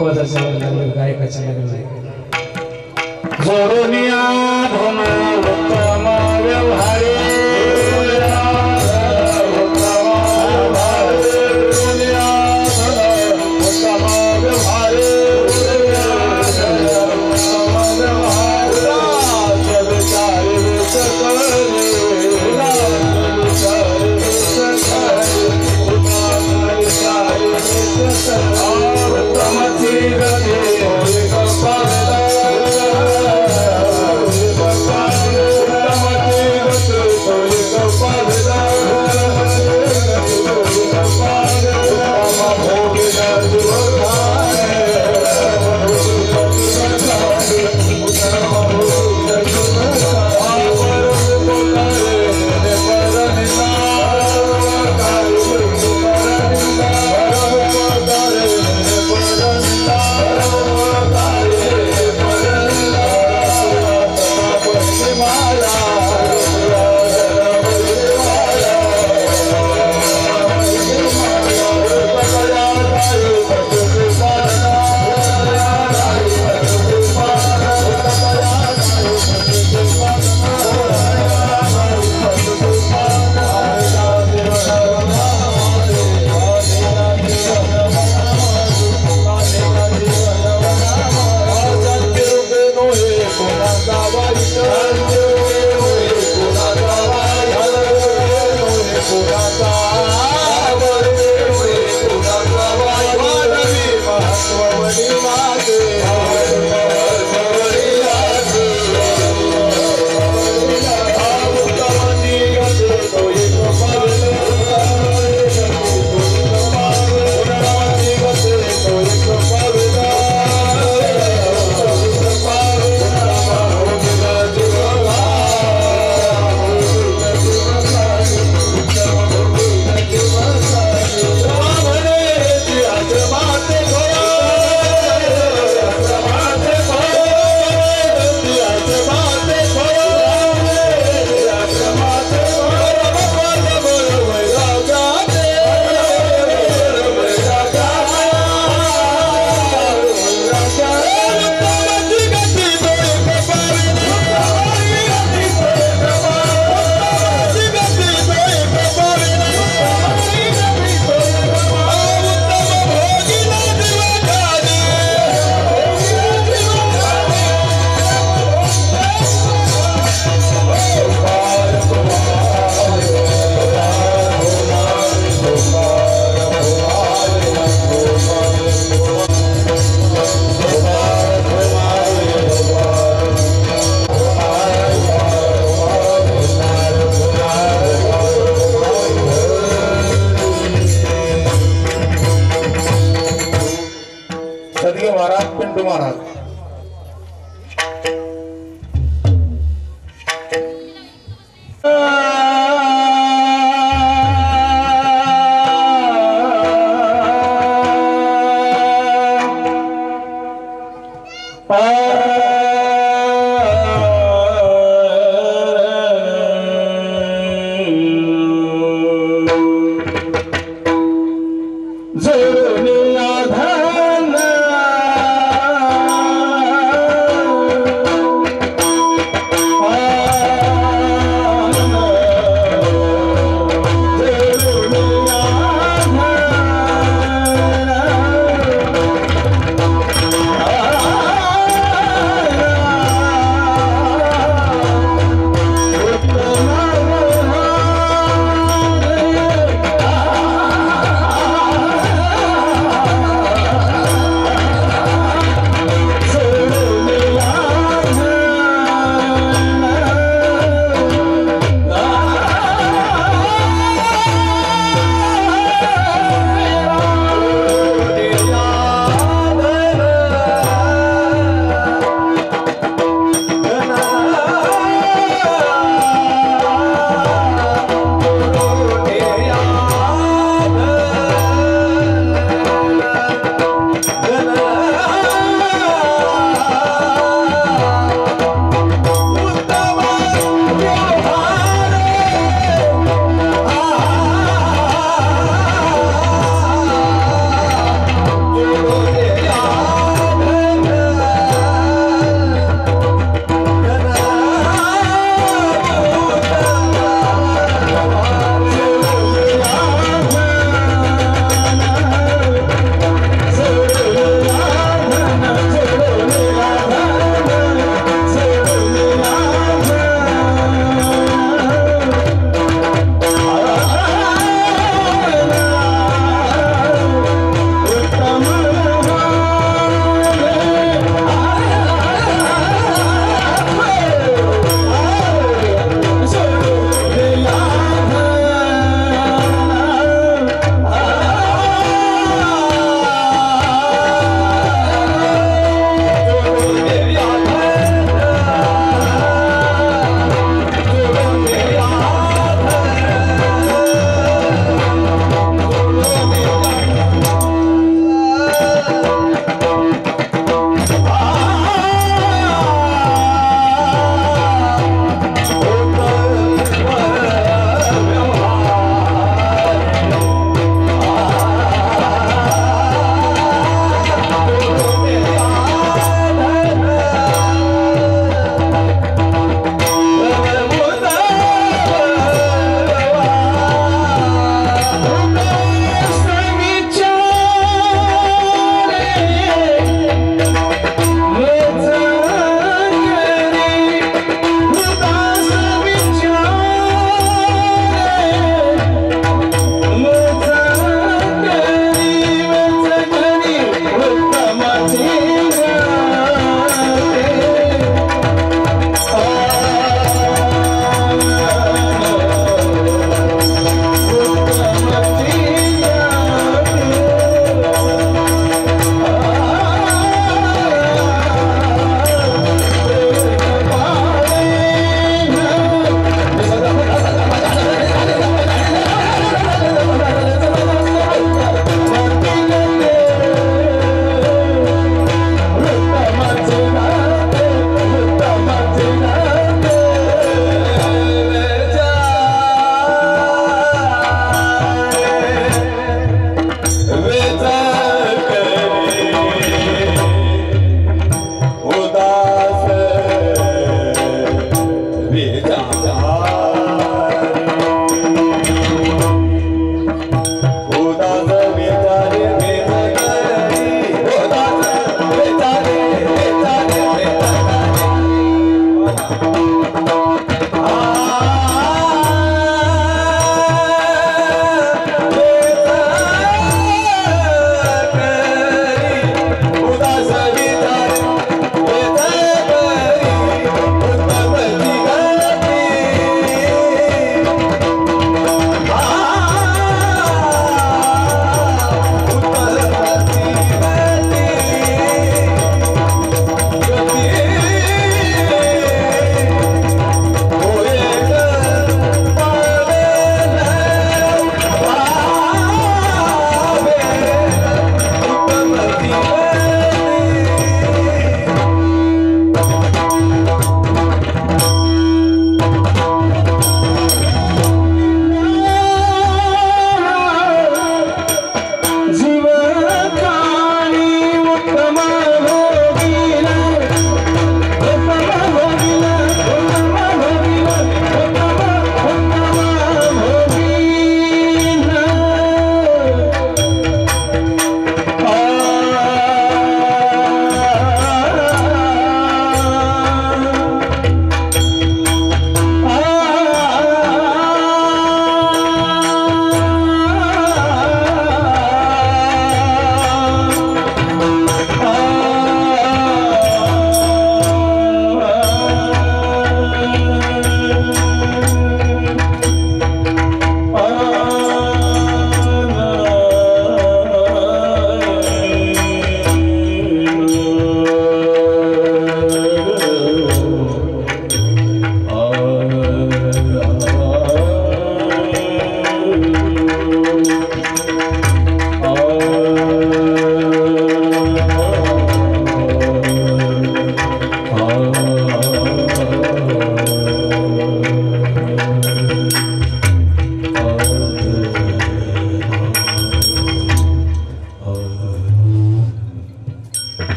पदाचं लग्न लागलं गायकाचं लग्न नाही जोडूनिया धन उत्तम व्यवहारे जोडूनिया धन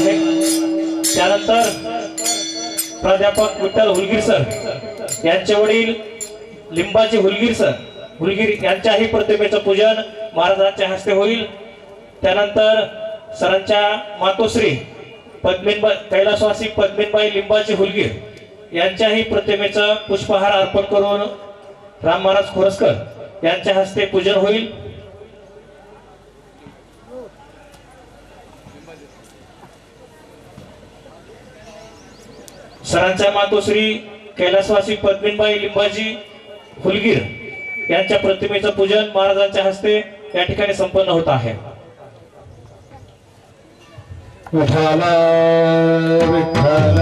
आहे। त्यानंतर प्राध्यापक विठ्ठल हुलगीर सर यांचे वडील लिंबाजी हुलगीर सर हुलगीर यांच्याही प्रतिमेचं पूजन महाराजांच्या हस्ते होईल। त्यानंतर सरांच्या मातोश्री पद्मिनीबाई कैलासवासी पद्मिनीबाई लिंबाजी हुलगीर यांच्याही प्रतिमेचं पुष्पहार अर्पण करून राम महाराज खोरसकर यांच्या हस्ते पूजन होईल। सरांच्या मातोश्री कैलासवासी पद्मिनीबाई लिंबाजी हुलगीर यांच्या प्रतिमेचं पूजन महाराजांच्या हस्ते या ठिकाणी संपन्न होत आहे। विठ्ठल विठ्ठल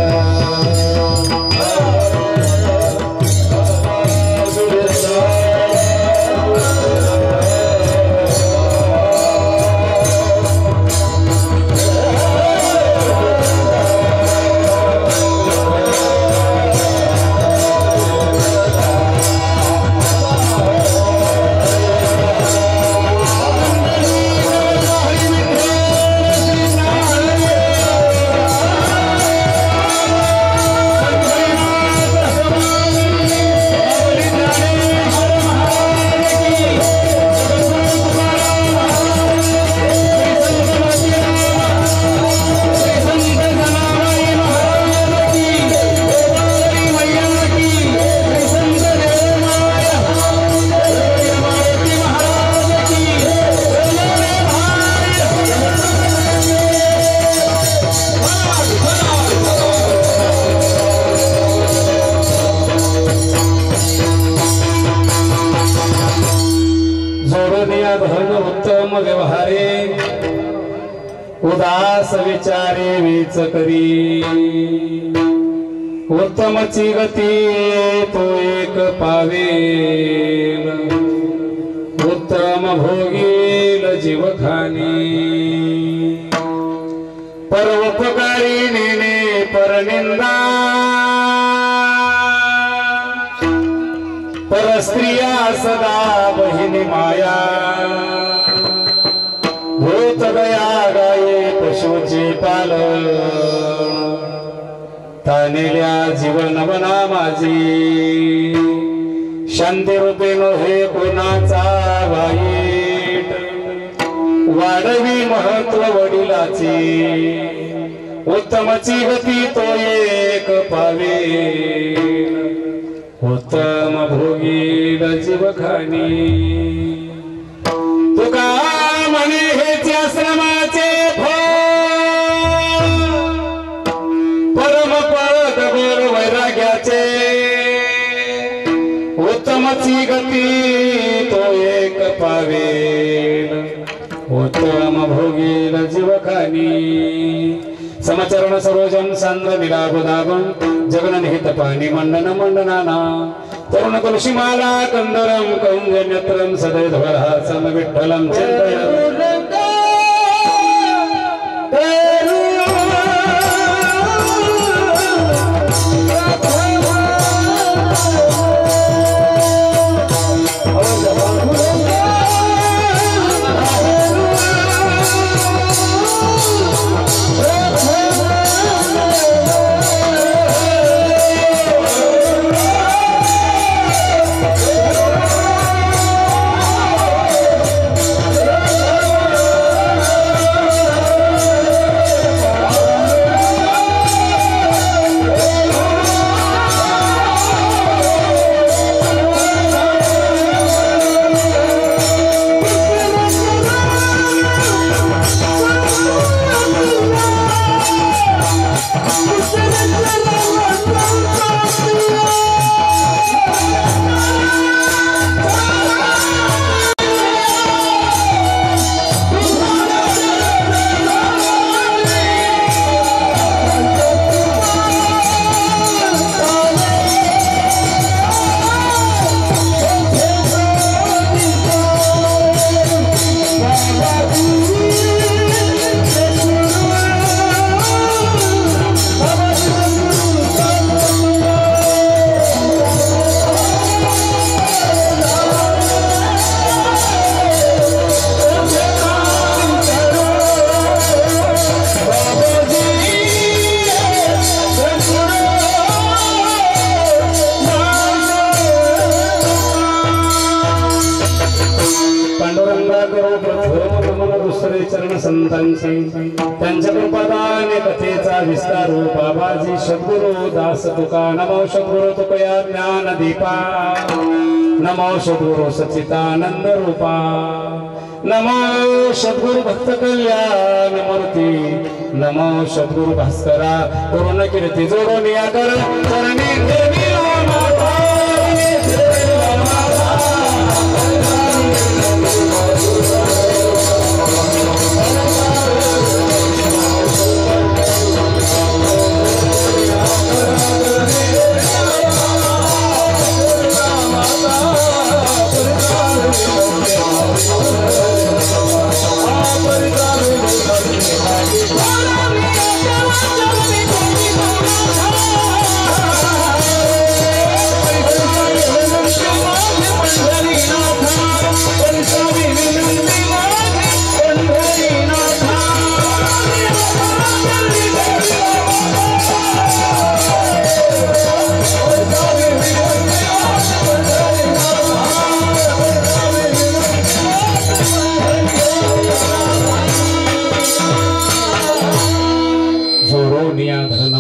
व्यवहारे उदास विचारे वीच करी उत्तमची गती तो एक पावेल उत्तम भोगील जीवखानी परोपकारी नेने परनिंदा परस्त्रिया सदा बहिनी माया भूत गया गाये पशुची पालन तानेल्या जीवन बना माझी शांती रूपे नव्हे कोणाचा वाईट वाढवी महत्व वडिलाची उत्तमची गती तो एक पावे उत्तम भोगील जीवखानी तुका म्हणे हेचे आश्रमाचे फळ परम पद बर वैराग्याचे उत्तमची गती तो एक पावेल उत्तम भोगील जीवखानी समचरण सरोजम सांद्र विलापदागम जगन निहित पाणी मंडन मंडनाना तरुण कलुषिमाला कंदरम कौंजन्यत्रम सदैधवरहासम विठ्ठलम चिंतयामि संतांचे त्यांच्या कृपादाने कथेचा विस्तार बाबाजी सद्गुरु दास तुका नमो सद्गुरु तुकया ज्ञान दीपा नमो सद्गुरु सच्चिदानंद रूपा नमो सद्गुरु भक्त कल्याण मूर्ती नमो सद्गुरु भास्करा पूर्ण कीर्ती जोडून या कर चरणी देवी माता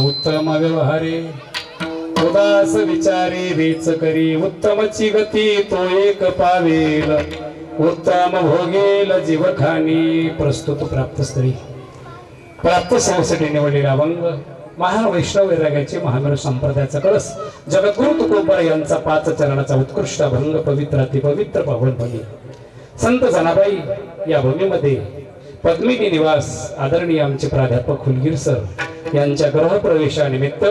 उत्तम व्यवहारे उदास विचारे वेच करी उत्तमची गती तो एक पावेल उत्तम भोगेल जीवखानी प्रस्तुत प्राप्त स्त्री प्राप्त सेवेसाठी निवडलेला अभंग महान वैष्णव वैराग्याचे महावीर संप्रदायाचा कळस जगद्गुरु तुकोबर यांचा 5 चरणाचा उत्कृष्ट अभंग पवित्र अतिपवित्र पावन भूमी संत जनाबाई या भूमीमध्ये पद्मिनी निवास आदरणीय आमचे प्राध्यापक हुलगीर सर यांच्या गृहप्रवेशानिमित्त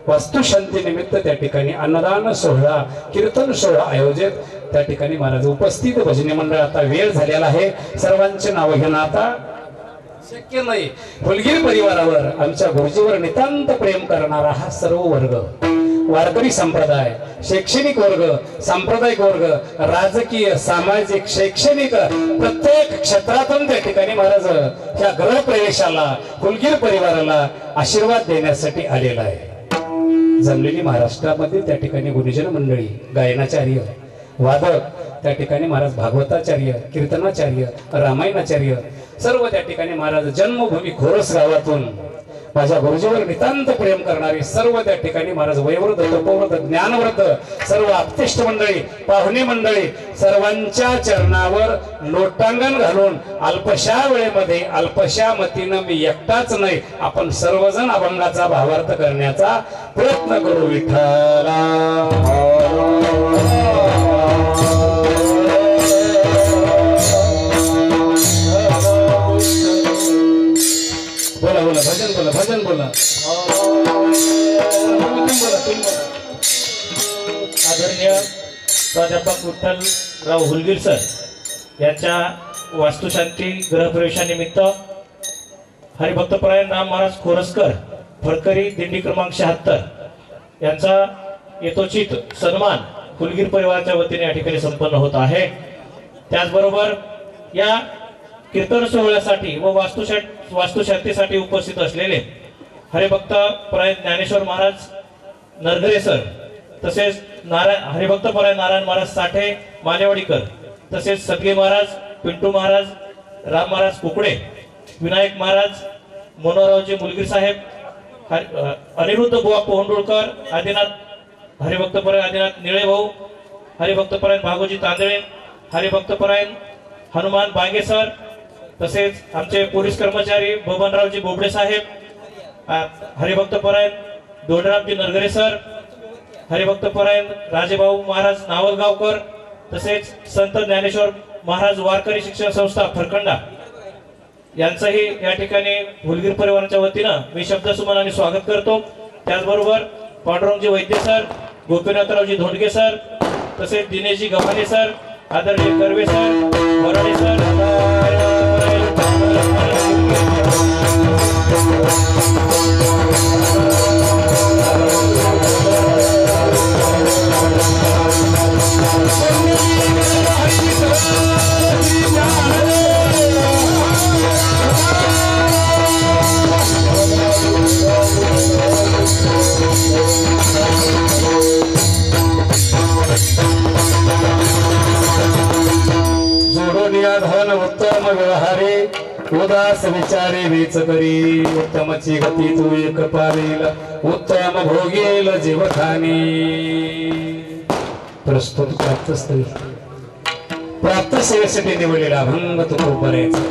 वास्तुशांती निमित्त त्या ठिकाणी अन्नदान सोहळा कीर्तन सोहळा आयोजित त्या ठिकाणी महाराज उपस्थित भजनी मंडळ आता वेळ झालेला आहे सर्वांचे नाव घेणं आता शक्य नाही हुलगीर परिवारावर आमच्या गुरुजीवर नितांत प्रेम करणारा हा सर्व वर्ग वारकरी संप्रदाय शैक्षणिक वर्ग सांप्रदायिक वर्ग राजकीय सामाजिक शैक्षणिक प्रत्येक क्षेत्रातून त्या ठिकाणी महाराज ह्या गृहप्रवेशाला हुलगीर परिवाराला आशीर्वाद देण्यासाठी आलेला आहे जमलेली महाराष्ट्रामध्ये त्या ठिकाणी गुरुजन मंडळी गायनाचार्य वादक त्या ठिकाणी महाराज भागवताचार्य कीर्तनाचार्य रामायणाचार्य सर्व त्या ठिकाणी महाराज जन्मभूमी खोरस गावातून माझ्या गुरुजीवर नितांत प्रेम करणारे सर्व त्या ठिकाणी महाराज वयोवृद्ध तपोवृद्ध ज्ञानवृद्ध सर्व आपतिष्ठ मंडळी पाहुणे मंडळी सर्वांच्या चरणावर लोटांगण घालून अल्पशा वेळेमध्ये अल्पशा मतीनं मी एकटाच नाही आपण सर्वजण अभंगाचा भावार्थ करण्याचा प्रयत्न करू विठ्ठला बोला बोला भजन बोला भजन बोला आदरणीय प्राध्यापक विठ्ठलराव हुलगीर सर यांच्या वास्तुशांती गृहप्रवेशानिमित्त हरिभक्तपरायण राम महाराज खोरसकर फडकरी दिंडी क्रमांक 76 यांचा यथोचित सन्मान हुलगीर परिवाराच्या वतीने या ठिकाणी संपन्न होत आहे त्याचबरोबर या कीर्तन सोहळ्यासाठी व वास्तुशांतीसाठी उपस्थित असलेले हरिभक्त परायण ज्ञानेश्वर महाराज नरगरे सर तसेच हरिभक्त परायण नारायण महाराज साठे मालेवाडीकर तसेच सदगे महाराज पिंटू महाराज राम महाराज कुकडे विनायक महाराज मनोहररावजी मुलगीर साहेब अनिरुद्ध बुवा पोहंडुळकर आदिनाथ हरिभक्त परायण आदिनाथ निळे भाऊ हरिभक्त परायण भागोजी तांदळे हरिभक्त परायण हनुमान बांगे सर तसेच आमचे पोलीस कर्मचारी बबनरावजी बोबडे साहेब हरिभक्त परायण दोडरावजी नरगरे सर हरिभक्त परायण राजेभाऊ महाराज नावलगावकर तसेच संत ज्ञानेश्वर महाराज वारकरी शिक्षण संस्था फरकंडा यांचंही या ठिकाणी हुलगीर परिवाराच्या वतीनं मी शब्दसुमनाने स्वागत करतो त्याचबरोबर पांडुरंगजी वैद्य सर गोपीनाथरावजी धोंडगे सर तसेच दिनेशजी गव्हाणे सर आदरणीय कर्वे सर वराडे सर जोडून या धन उत्तम व्यवहारे उदास विचारे वेच करी उत्तमची गती तू एक पावेल उत्तम भोगेल जीवखानी प्रस्तुत प्राप्तस्थळी प्राप्त सेवेसाठी निवडलेला अभंग तुकोबऱ्याचा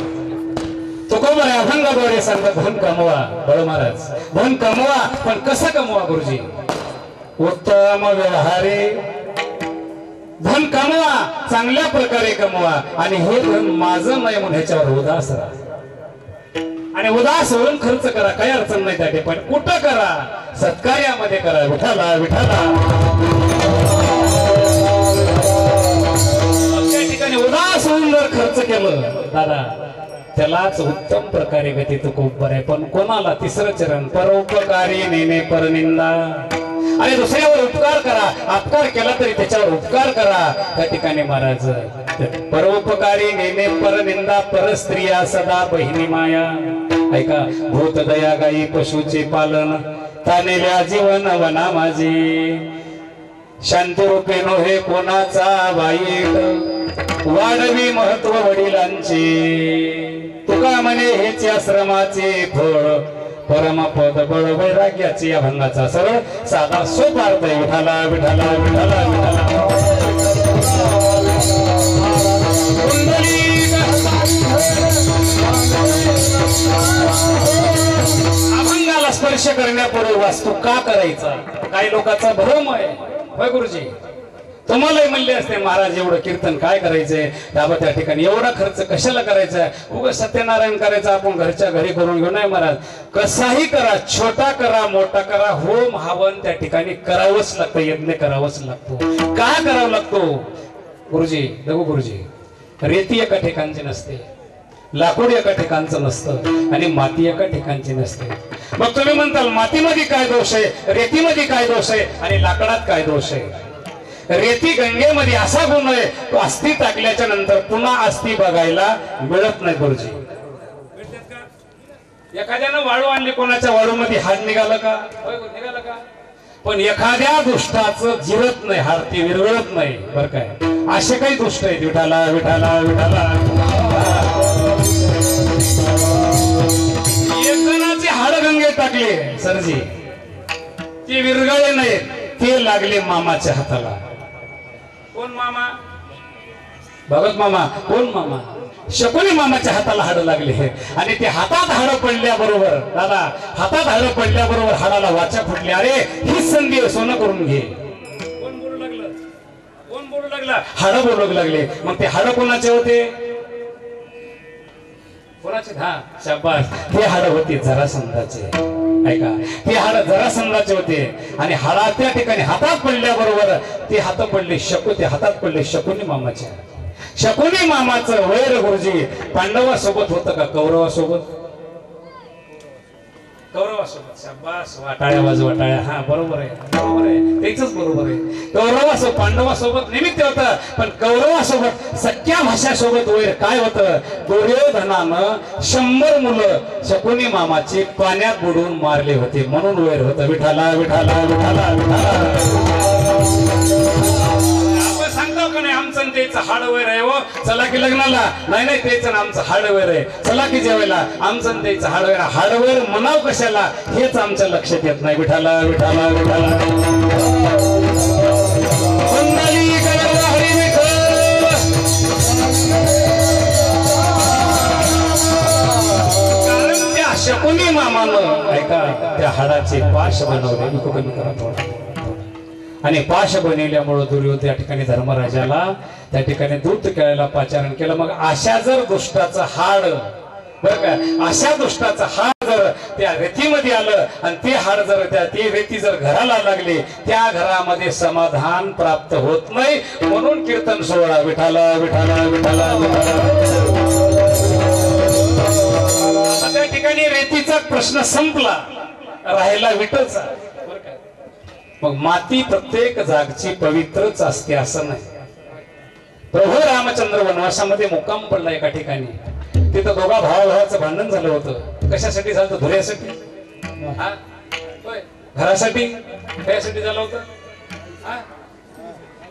तुकोबऱ्या अभंगाद्वारे सांगतात धन कमवा बळ महाराज धन कमवा पण कसं कमवा गुरुजी उत्तम व्यवहारे धन कमवा चांगल्या प्रकारे कमवा आणि हे धन माझं नाही म्हणून ह्याच्यावर उदास राहा आणि उदास होऊन खर्च करा काही अडचण नाही त्या ठिकाणी कुठं करा सत्कार्यामध्ये करा विठाला विठाला त्या ठिकाणी उदास होऊन जर खर्च केलं दादा त्यालाच उत्तम प्रकारे गती तो खूप बरं आहे पण कोणाला तिसरं चरण परोपकारी नेणे परनिंदा आणि दुसऱ्यावर उपकार करा अपकार केला तरी त्याच्यावर उपकार करा त्या ठिकाणी महाराज परोपकारी नेणे परनिंदा परस्त्रिया सदा बहिणी माया ऐका भूत दया गाई पशुचे पालन तानेल्या जीवन वना माझे शांती रूपे नोहे कोणाचा वाईट वाढवी महत्व वडिलांचे तुका म्हणे हेच आश्रमाचे फळ परमपद बळ वैराग्याचे अभंगाचा सरळ साधा सोपा अर्थ आहे विठाला विठाला विठाला विठाला अभंगाला स्पर्श करण्यापूर्वी वास्तू का करायचा काही लोकांचा भ्रम आहे होय गुरुजी तुम्हालाही म्हणले असते महाराज एवढं कीर्तन काय करायचंय दाबा त्या ठिकाणी एवढा खर्च कशाला करायचा उगाच सत्यनारायण करायचं आपण घरच्या घरी करून घेऊ नाही महाराज कसाही करा छोटा करा मोठा करा होम हवन त्या ठिकाणी करावंच लागतं यज्ञ करावंच लागतो का करावं लागतो गुरुजी दगू गुरुजी रेती एका ठिकाणची नसते लाकूड एका ठिकाणचं नसतं आणि माती एका ठिकाणची नसते मग तुम्ही म्हणताल मातीमध्ये काय दोष आहे रेतीमध्ये काय दोष आहे आणि लाकडात काय दोष आहे रेती गंगेमध्ये असा गुण आहे तो अस्थि टाकल्याच्या नंतर पुन्हा अस्थि बघायला मिळत नाही गुरुजी एखाद्यानं वाळू आणली कोणाच्या वाळूमध्ये हाड निघालं का निघालं का पण एखाद्या दुष्टाचं जिरत नाही हाड ती विरघळत नाही बरं काय असे काही दुष्ट आहेत विठाला विठाला विठाला एक जणाचे हाड गंगेत टाकले सरजी ते विरघळले नाही ते लागले मामाच्या हाताला कोण मामा भगत मामा कोण मामा शकुनी मामाच्या हाताला हाड लागले आणि ते हातात हाड पडल्याबरोबर दादा हातात हाड पडल्याबरोबर हाडाला वाचा फुटली अरे ही संधी सोनं करून घे कोण बोलू लागलं कोण बोलू लागला हाड बोलू लागले मग ते हाड कोणाचे होते कोणाचे हा शाबास ते हाड होते जरासंधाचे ऐका ते हाड जरासंधाचे होते आणि हाडा त्या ठिकाणी हातात पडल्याबरोबर ते हात पडले ते हातात पडले शकुनी मामाचे शकुनी मामाचं वैर गुरुजी पांडवासोबत होतं का कौरवासोबत कौरवासोबत शाबास वाटाळ्या वाजवा टाळ्या हा बरोबर आहे तेच बरोबर आहे कौरवासोबत पांडवासोबत निमित्त होतं पण कौरवासोबत सख्या भाषासोबत वैर काय होतं दुर्योधनानं 100 मुलं शकुनी मामाची पाण्यात बुडवून मारले होते म्हणून वैर होतं विठाला विठाला विठाला विठाला सांगतो का नाही आमचं त्याचं हाड वैर आहे हो चला की लग्नाला नाही त्याचं आमचं हाड वैर आहे चला की जेवायला आमचं त्याचं हाड वैर हाड वैर म्हणाव कशाला हेच आमच्या लक्षात येत नाही विठाला विठाला विठाला कारण त्या शकुनी मामानं ऐका त्या हाडाचे पाश बनवले कमी करा थोडा आणि पाश बनवल्यामुळे दुर्योधन त्या ठिकाणी धर्मराजाला त्या ठिकाणी दूत खेळायला पाचारण केलं मग अशा जर दुष्टाचं हाड बरं का अशा दुष्टाचं हाड जर त्या रेतीमध्ये आलं आणि ते हाड जर ती रेती जर घराला लागली त्या घरामध्ये समाधान प्राप्त होत नाही म्हणून कीर्तन सोहळा विठाला विठाला विठाला त्या ठिकाणी रेतीचा प्रश्न संपला राहिला विठचा मग माती प्रत्येक जागची पवित्रच असते असं नाही प्रभू रामचंद्र वनवासामध्ये मुक्काम पडला एका ठिकाणी तिथं दोघा भावाभावाचं भांडण झालं होतं कशासाठी झालं होतं धुऱ्यासाठी घरासाठी कशासाठी झालं होतं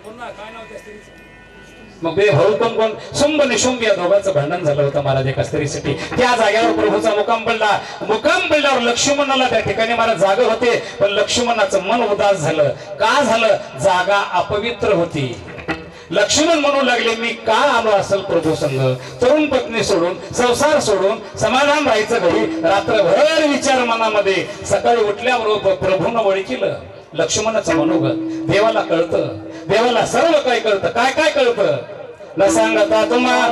पुन्हा काय नाव त्या स्त्रीचं मग बे भाऊ कोण शुंभ निशुंभ या दोघांचं भांडण झालं होतं महाराज एका स्त्रीसाठी. त्या जागेवर प्रभूचा मुकाम पडल्यावर लक्ष्मणाला त्या ठिकाणी महाराज जागा होते, पण लक्ष्मणाचं मन उदास झालं. का झालं? जागा अपवित्र होती. लक्ष्मण म्हणू लागले, मी का आलो असेल प्रभू संग? तरुण पत्नी सोडून, संसार सोडून, समाधान राहायचं घरी, रात्रभर विचार मनामध्ये. सकाळी उठल्यावर प्रभूनं ओळखीलं लक्ष्मणाचं मनोगत. देवाला कळतं, देवाला सर्व काय कळतं. काय काय कळतं न सांगता तुम्हाला.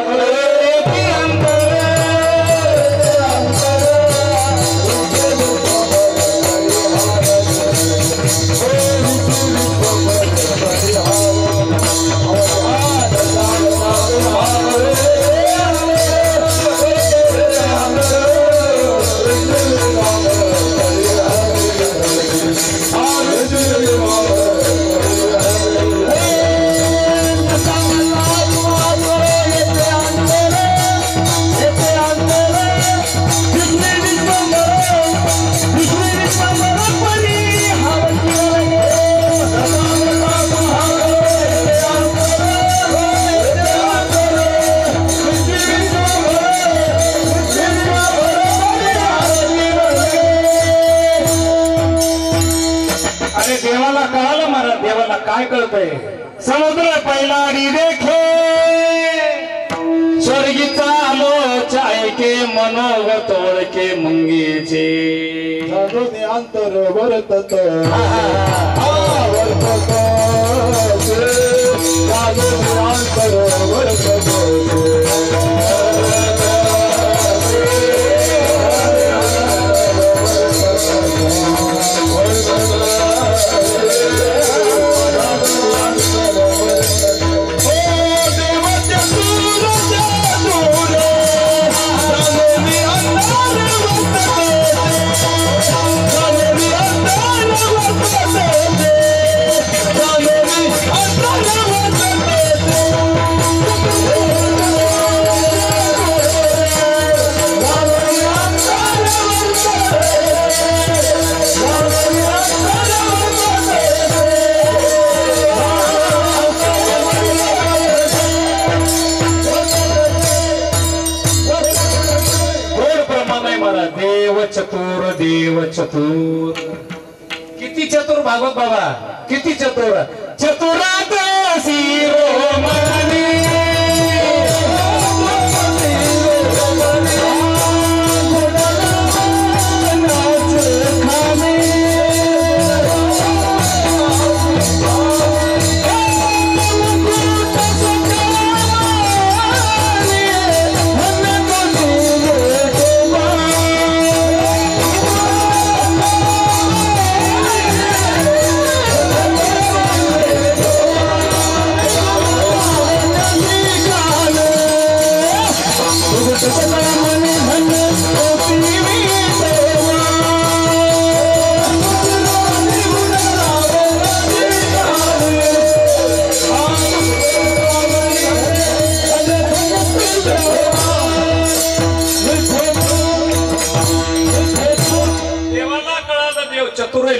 देवाला कळालं महाराज, देवाला काय कळतंय? समुद्र पैलाडी देखे स्वर्गीचा आलो चायके मनोगत ओळखे मुंगीचे. अंतर वर्तत अंतर वर्तत. देव चतुर. किती चतुर भागवत बाबा, किती चतुर. चतुरात शिरोमणी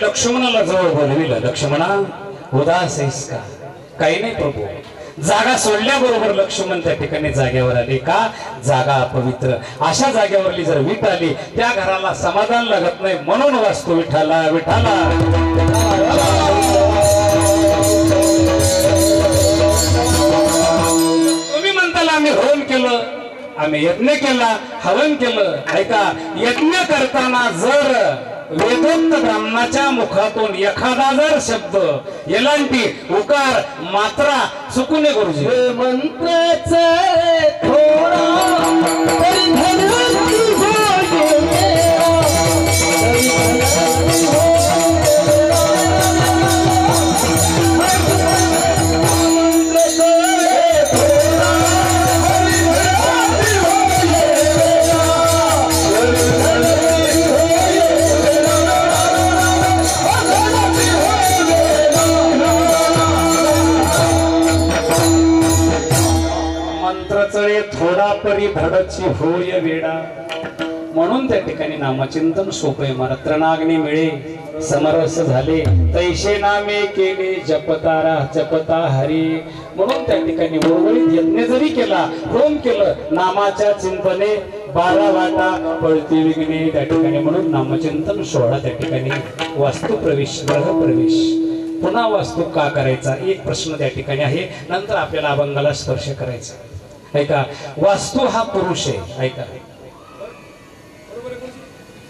लक्ष्मणाला जवळ बोलविलं. लक्ष्मणा उदास आहेस का? काही नाही प्रभू. जागा सोडल्याबरोबर लक्ष्मण त्या ठिकाणी जागेवर आले. का? जागा अपवित्र. अशा जागेवरली जर वीट आली त्या घराला समाधान लागत नाही. म्हणून वाचतो विठाला विठाला. तुम्ही म्हणताल आम्ही होम केलं, आम्ही यज्ञ केला, हवन केलं. ऐका, यज्ञ करताना जर वेदोक्त ब्राह्मणाच्या मुखातून एखादा जर शब्द एलांटी उकार मात्रा चुकू नये गुरुजी. मंत्राच थोडा थोडा परी धडची होय वेडा. म्हणून त्या ठिकाणी नामचिंतन सोपे. मला त्रणाग्नी मिळे समरस झाले तैशे नामे केले जपता हरी म्हणून त्या ठिकाणी उर्वरित यज्ञ जरी केला होम केलं नामाच्या चिंतने 12 वाटा पळती विघ्ने त्या ठिकाणी म्हणून नामचिंतन 16 त्या ठिकाणी वास्तू प्रवेश ग्रह प्रवेश पुन्हा वास्तू का करायचा एक प्रश्न त्या ठिकाणी आहे नंतर आपल्याला अभंगाला स्पर्श करायचा ऐका वास्तू हा पुरुष आहे ऐका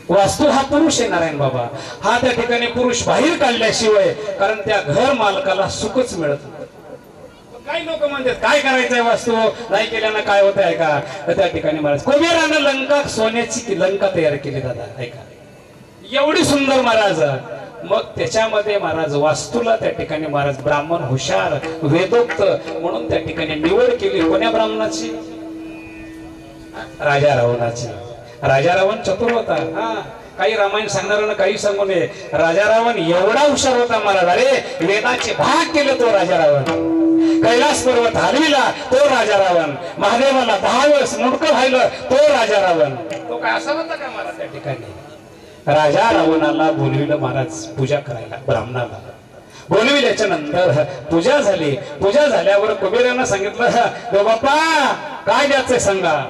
वास्तू हा पुरुष आहे नारायण बाबा हा त्या ठिकाणी पुरुष बाहेर काढल्याशिवाय कारण त्या घर मालकाला सुखच मिळत नाही काही लोक म्हणतात काय करायचंय वास्तू नाही केल्यानं काय होत आहे का त्या ठिकाणी महाराज कुबेरानं लंका सोन्याची लंका तयार केली दादा ऐका एवढी सुंदर महाराज मग त्याच्यामध्ये महाराज वास्तूला त्या ठिकाणी महाराज ब्राह्मण हुशार वेदोक्त म्हणून त्या ठिकाणी निवड केली कोण्या ब्राह्मणाची राजा रावणाची राजा रावण चतुर होता हा काही रामायण सांगणार काही सांगू नये राजा रावण एवढा हुशार होता महाराज अरे वेदाचे भाग केले तो राजा रावण कैलास पर्वत हलविला तो राजा रावण महादेवाला 10 वेळेस मुंडकं व्हायलं तो राजा रावण तो काय असा होता का महाराज त्या ठिकाणी राजा रावणाला बोलविलं महाराज पूजा करायला ब्राह्मणाला बोलविल्याच्या नंतर पूजा झाली पूजा झाल्यावर कुबेरानं सांगितलं देव बाप्पा काय द्यायचंय सांगा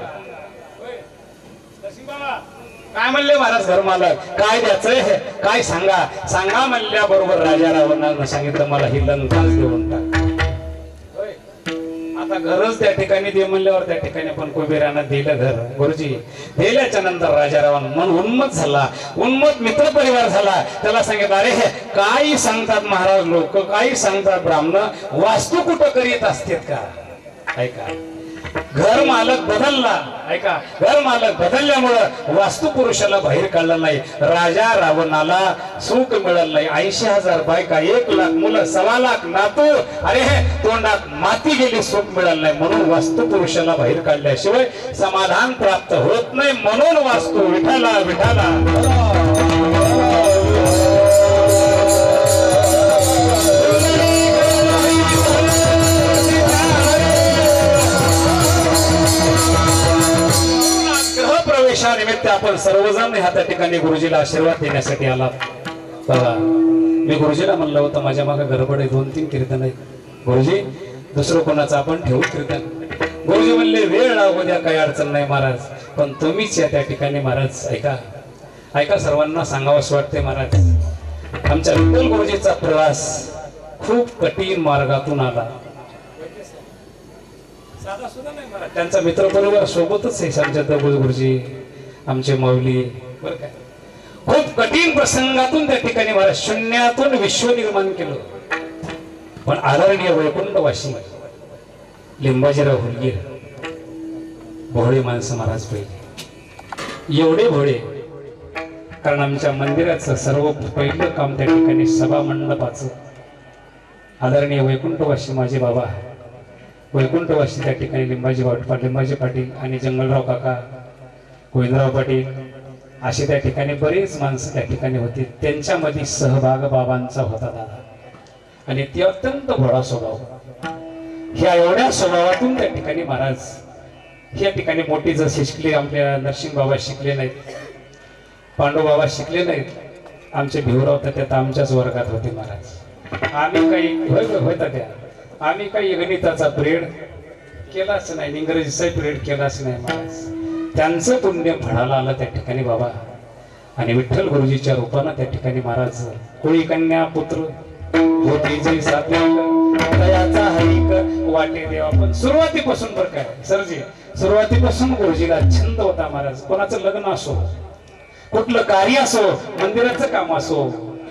काय म्हणले महाराज घर मालक काय द्यायचंय काय सांगा सांगा म्हणल्या बरोबर राजा रावणानं सांगितलं मला ही लंकाच देऊन टाक आता घरच त्या ठिकाणी दे म्हणल्यावर त्या ठिकाणी पण कुबेरानं दिलं घर गुरुजी दिल्याच्या नंतर राजा रावण मन उन्मत झाला उन्मत मित्र परिवार झाला त्याला सांगितलं अरे काही सांगतात महाराज लोक काही सांगतात ब्राह्मण वास्तू कुठं करीत असतात का ऐका घर मालक बदलला ऐका घर मालक बदलल्यामुळं वास्तू पुरुषाला बाहेर काढलं नाही राजा रावणाला सुख मिळालं नाही 80,000 बायका 1 लाख मुलं 1.25 लाख नातू अरे तोंडात माती गेली सुख मिळालं नाही म्हणून वास्तू पुरुषाला बाहेर काढल्याशिवाय समाधान प्राप्त होत नाही म्हणून वास्तू विठाला विठाला निमित्त आपण सर्वजण ह्या त्या ठिकाणी गुरुजीला आशीर्वाद देण्यासाठी आला बघा मी गुरुजीला म्हणलं होतं माझ्या मागे गडबड आहे 2-3 कीर्तन आहे गुरुजी दुसरं कोणाचं आपण ठेवू कीर्तन गुरुजी म्हणले वेळ लागू द्या काही अडचण नाही महाराज पण तुम्हीच या त्या ठिकाणी महाराज ऐका ऐका सर्वांना सांगावंच वाटते महाराज आमच्या विठ्ठल गुरुजीचा प्रवास खूप कठीण मार्गातून आला साधा सुद्धा नाही महाराज त्यांचा मित्र परिवार सोबतच आहे आमच्या दगड गुरुजी आमचे माऊली बरं काय खूप कठीण प्रसंगातून त्या ठिकाणी महाराज शून्यातून विश्व निर्माण केलं पण आदरणीय वैकुंठवासी लिंबाजीराव हुलगीर भोळे माणसं महाराज पहिले एवढे भोळे कारण आमच्या मंदिराचं सर्व पहिलं काम त्या ठिकाणी सभा मंडपाचं आदरणीय वैकुंठवासी माझे बाबा वैकुंठवासी त्या ठिकाणी लिंबाजी पाटील आणि जंगलराव काका गोविंदराव पाटील असे त्या ठिकाणी बरेच माणसं त्या ठिकाणी होती त्यांच्यामध्ये सहभाग बाबांचा होता दादा आणि ते अत्यंत भोळा स्वभाव ह्या एवढ्या स्वभावातून त्या ठिकाणी महाराज ह्या ठिकाणी मोठी जर शिकले आपल्या नरसिंह बाबा शिकले नाहीत पांडू बाबा शिकले नाहीत आमचे भिवराव तर त्यात आमच्याच वर्गात होते महाराज आम्ही काही होता त्या आम्ही काही गणिताचा पिरियड केलाच नाही इंग्रजीचा पिरियड केलाच नाही महाराज त्यांचं पुण्य फळाला आलं त्या ठिकाणी बाबा आणि विठ्ठल गुरुजीच्या रूपानं त्या ठिकाणी महाराज कोळी कन्या पुत्र होती जे दयाचा हरिक वाटे देवा पण सुरुवातीपासून बरं काय सरजी सुरुवातीपासून गुरुजीला छंद होता महाराज कोणाचं लग्न असो कुठलं कार्य असो मंदिराचं काम असो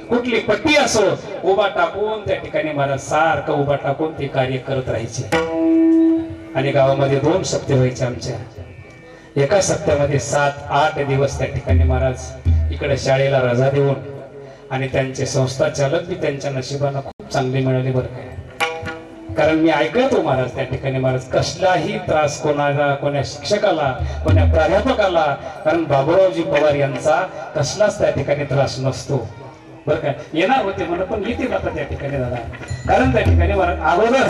कुठली पट्टी असो उभा टाकून त्या ठिकाणी महाराज सारखं उभा टाकून ते कार्य करत राहायचे आणि गावामध्ये 2 सप्ते व्हायचे आमच्या एका सप्त्यामध्ये 7-8 दिवस त्या ठिकाणी महाराज इकडे शाळेला रजा देऊन आणि त्यांचे संस्था चालक बी त्यांच्या नशिबानं खूप चांगले मिळाले बरं काय कारण मी ऐकतो महाराज त्या ठिकाणी महाराज कसलाही त्रास कोण्या शिक्षकाला कोण्या प्राध्यापकाला कारण बाबूरावजी पवार यांचा कसलाच त्या ठिकाणी त्रास नसतो बरं काय येणार होते म्हणून पण येतील आता त्या ठिकाणी दादा कारण त्या ठिकाणी महाराज अगोदर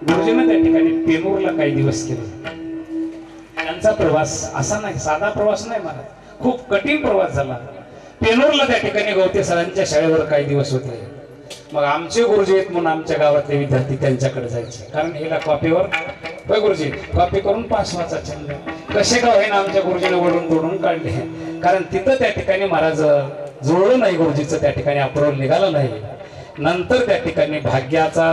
गुरुजीनं त्या ठिकाणी पेनूरला काही दिवस केले त्यांचा प्रवास असा नाही साधा प्रवास नाही महाराज खूप कठीण प्रवास झाला पेनूरला त्या ठिकाणी गवते सरांच्या शाळेवर काही दिवस होते. मग आमचे गुरुजी आहेत म्हणून आमच्या गावातले विद्यार्थी त्यांच्याकडे जायचे, कारण हिला कॉपीवर होय गुरुजी कॉपी करून पास व्हायचा छंद. कसे का होईना आमच्या गुरुजीने ओढून तोडून काढले, कारण तिथं त्या ठिकाणी महाराज जुळलं नाही, गुरुजीचं त्या ठिकाणी अप्रोल निघालं नाही. नंतर त्या ठिकाणी भाग्याचा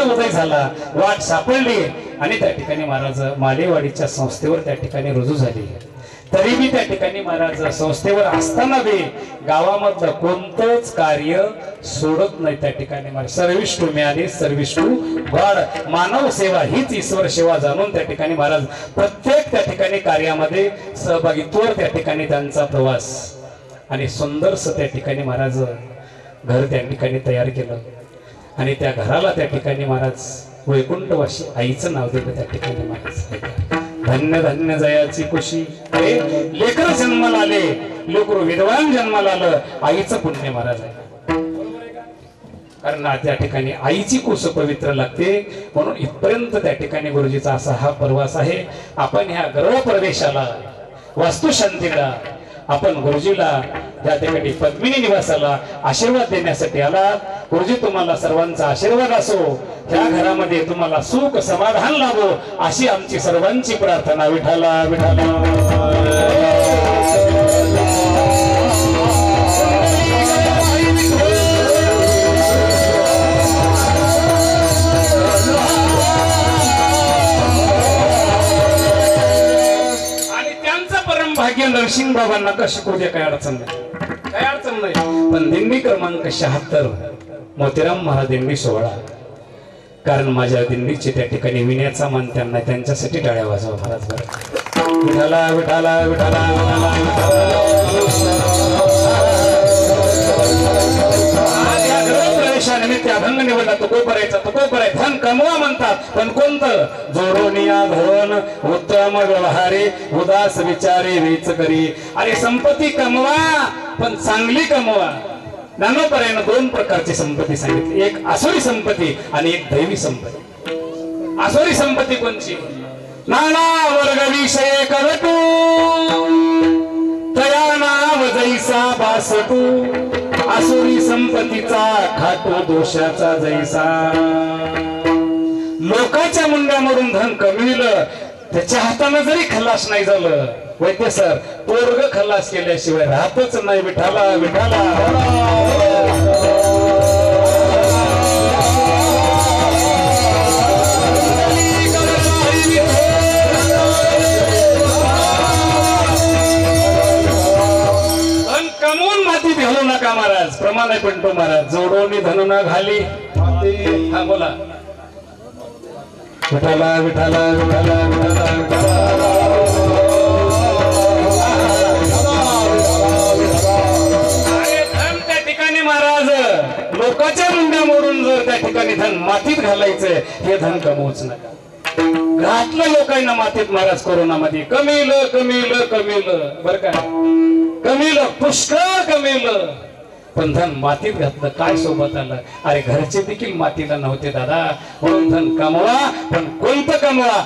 उदय झाला, वाट सापडली आणि त्या ठिकाणी महाराज मालेवाडीच्या संस्थेवर त्या ठिकाणी रुजू झाली. तरी मी त्या ठिकाणी महाराज संस्थेवर असताना बी गावामधलं कोणतंच कार्य सोडत नाही. त्या ठिकाणी Maharaj service to man is service to God, मानव सेवा हीच ईश्वर सेवा जाणून त्या ठिकाणी महाराज प्रत्येक त्या ठिकाणी कार्यामध्ये सहभागित्वावर त्या ठिकाणी त्यांचा प्रवास आणि सुंदरस त्या ठिकाणी महाराज घर त्या ठिकाणी तयार केलं आणि त्या घराला त्या ठिकाणी महाराज वैकुंठवासी आईचं नाव दिलं. त्या ठिकाणी महाराज धन्य धन्य जयाची खुशी, अरे लेकर जन्माला आले, लेकरू विद्वान जन्माला आलं, आईचं पुण्य महाराज आहे. कारण त्या ठिकाणी आईची कुस पवित्र लागते, म्हणून इथपर्यंत त्या ठिकाणी गुरुजीचा असा हा प्रवास आहे. आपण ह्या गृह प्रवेशाला वास्तुशांतीला आपण गुरुजीला त्या ठिकाणी पद्मिनी निवासाला आशीर्वाद देण्यासाठी आला. गुरुजी तुम्हाला सर्वांचा आशीर्वाद असो, त्या घरामध्ये तुम्हाला सुख समाधान लाभो अशी आमची सर्वांची प्रार्थना. विठाला विठाला. भाग्य नरसिंह बाबांना का शिकू दे, काय अडचण नाही. पण दिंडी क्रमांक 76 मोतीराम महाराज दिंडी 16, कारण माझ्या दिंडीचे त्या ठिकाणी विण्याचा मान त्यांना, त्यांच्यासाठी टाळ्या वाजवा महाराज. बरं विठाला विठाला विठाला निमित्त अभंग निवडला. तुको करायचा तुको कराय, धन कमवा म्हणतात, पण कोणतं? जोडोनिया धन उत्तम व्यवहारे उदास विचारे वेच करी. अरे संपत्ती कमवा, पण चांगली कमवा. ज्ञानोपर्यंत 2 प्रकारची संपत्ती सांगितली, एक आसुरी संपत्ती आणि एक दैवी संपत्ती. आसुरी संपत्ती कोणची? नाना वर्ग विषय करटू तया नाव जैसा बासटू, आसुरी संपत्तीचा खाटो दोषाचा जैसा. लोकांच्या मुंड्यामधून धन कमविलं, त्याच्या हाताने जरी खलास नाही झालं, वैद्य सर पोरग खलास केल्याशिवाय राहतच नाही. विठाला विठाला. घालू नका महाराज, प्रमाण आहे पण तो महाराज. जोडोनी धन न घाली. हा बोला. विठाला विठाला विठाला विठाला. अरे धन त्या ठिकाणी महाराज लोकांच्या मुंड्या मोडून जर त्या ठिकाणी धन मातीत घालायचंय, हे धन कमवूच नका. घातलं लोकांना मातीत महाराज. कोरोनामध्ये कमीलं कमीलं कमीलं, बर का, कमीलं पुष्कळ कमीलं, पण धन मातीत घातलं. काय सोबत आलं? अरे घरचे देखील मातीला नव्हते दादा, म्हणून धन कमवा, पण कोणतं कमवा?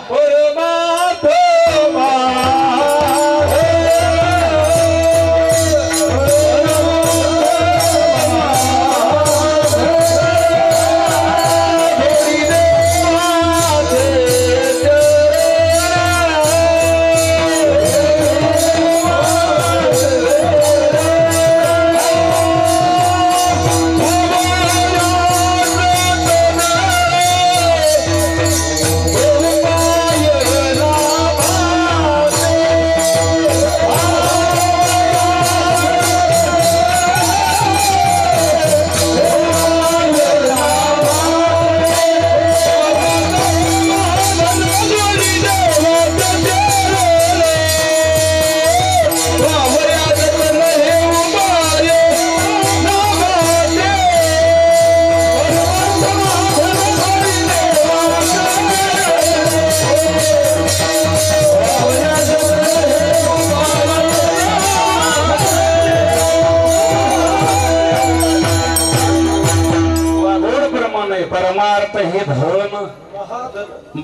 परमार्थ हे धन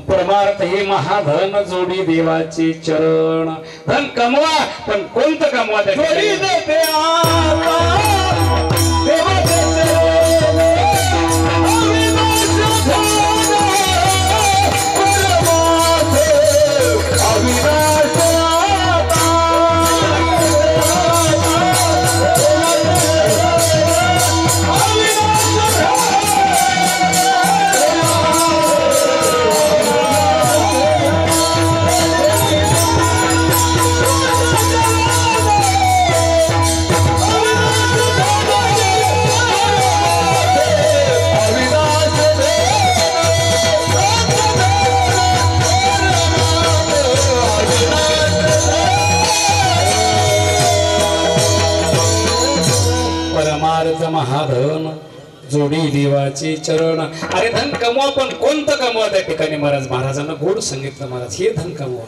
परमार्थ हे महाधन जोडी देवाचे चरण. धन कमवा पण कोणतं कमवा त्या ठिकाणी? महाधन जोडी देवाचे चरण. अरे धन कमवा पण कोणतं कमवा त्या ठिकाणी? महाराजांना गोड सांगितलं. महाराज हे धन कमवा,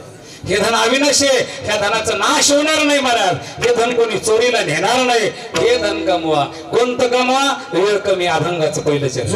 हे धन अविनाशी आहे, ह्या धनाचा नाश होणार नाही. महाराज हे धन कोणी चोरीला नेणार नाही. हे धन कमवा. कोणतं कमवा? वेळ कमी अभंगाचं पहिलं चरण.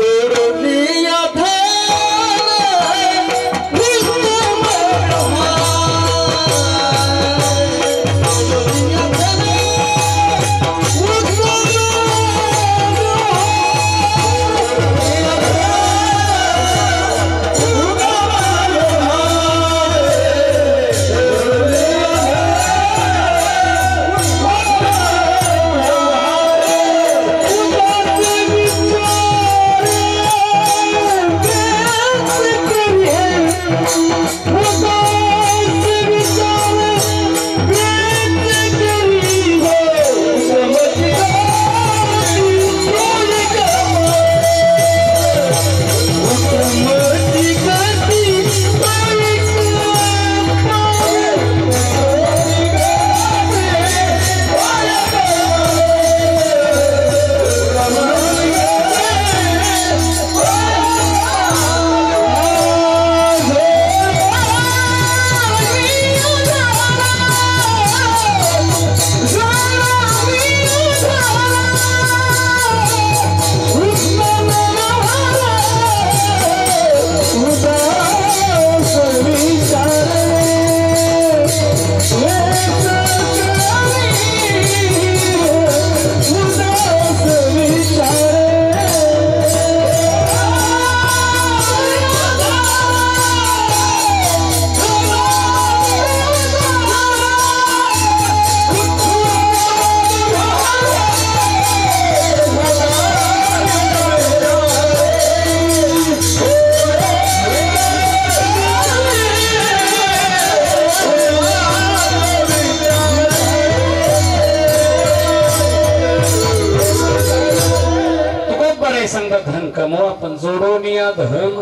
धन कमवा पण जोडोनिया धन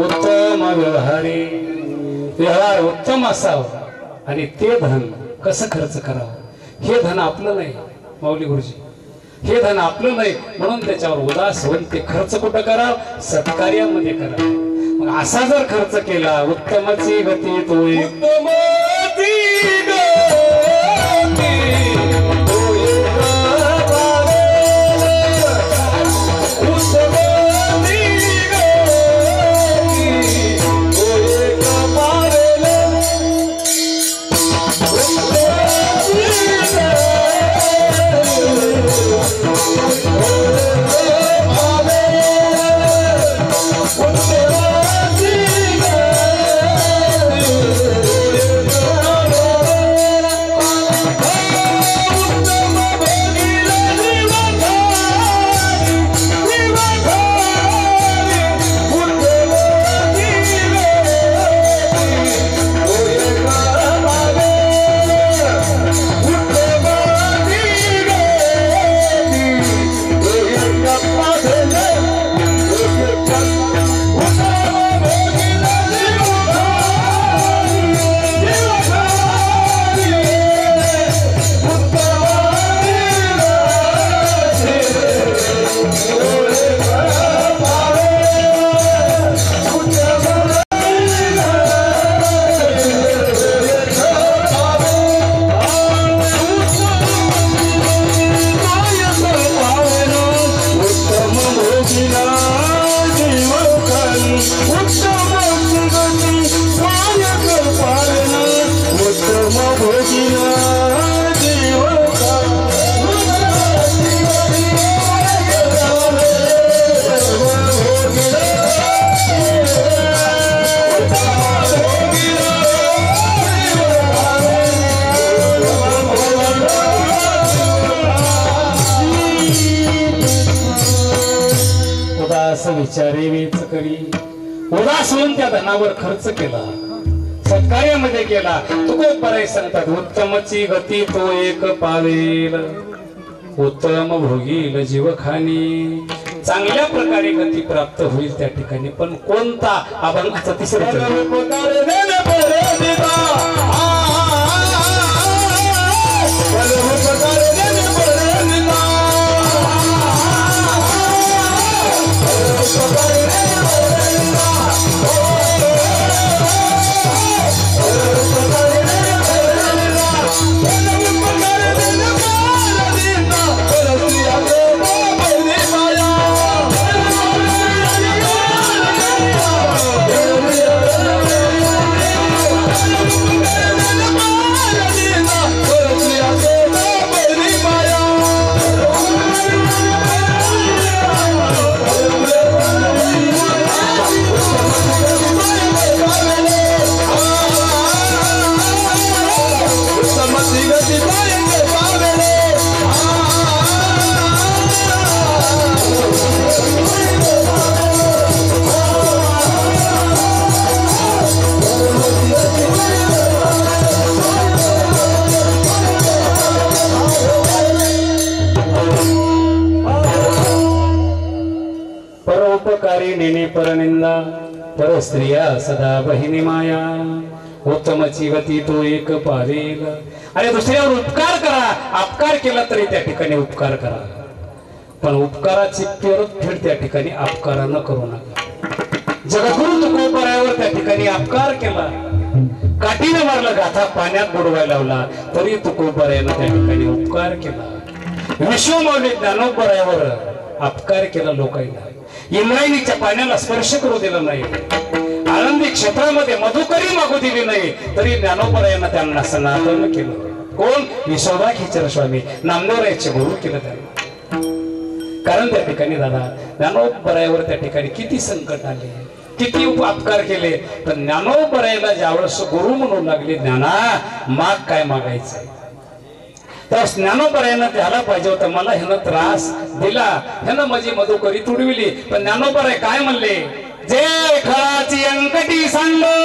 उत्तम व्यवहारी. व्यवहार उत्तम असावा आणि ते धन कसं खर्च करावं? हे धन आपलं नाही माऊली गुरुजी, हे धन आपलं नाही म्हणून त्याच्यावर उदास होऊन ते खर्च कुठं करावं? सत्कार्यामध्ये करावं. मग असा जर खर्च केला उत्तमाची गती तोय. उदास विचारे वेच करी. उदास होऊन त्या धनावर खर्च केला, सत्कार्यामध्ये केला. तुकोबराय सांगतात उत्तमची गती तो एक पावेल, उत्तम भोगील जीवखानी. चांगल्या प्रकारे गती प्राप्त होईल त्या ठिकाणी. पण कोणता अभंगाचा तिसरा नेने परनिंदा पर स्त्रिया सदा बहिणी माया, उत्तमची गती तो एक पावेल. अरे दुसऱ्यावर उपकार करा, अपकार केला तरी त्या ठिकाणी उपकार करा, पण उपकाराची परतफेड त्या ठिकाणी अपकारानं करू नका. जगद्गुरु तुकोबरायावर त्या ठिकाणी अपकार केला, काठीने मारलं, गाथा पाण्यात बुडवायला लावला, तरी तुकोबरायानं त्या ठिकाणी उपकार केला. विश्वमौली ज्ञानोबरायावर अपकार केला लोकांना. इंद्रायणीच्या पाण्याला स्पर्श करू दिला नाही, आनंदी क्षेत्रामध्ये मधुकरी मागू दिली नाही, तरी ज्ञानोबरायांना त्यांना सनातन केलं. कोण? विश्वभा खिचर स्वामी नामदेवरायाचे गुरु केलं त्यांना. कारण त्या ठिकाणी दादा ज्ञानोबरायावर त्या ठिकाणी किती संकट आले, किती अपकार केले, पण ज्ञानोबरायाला ज्यावेळेस गुरु म्हणू लागले, ज्ञाना माग काय मागायचं, तर ज्ञानोबरायानं त्याला पाहिजे होतं, मला ह्यानं त्रास दिला, ह्यानं माझी मधुकरी तुडविली, पण ज्ञानोबराय काय म्हणले, जे खळाची अंकटी सांडो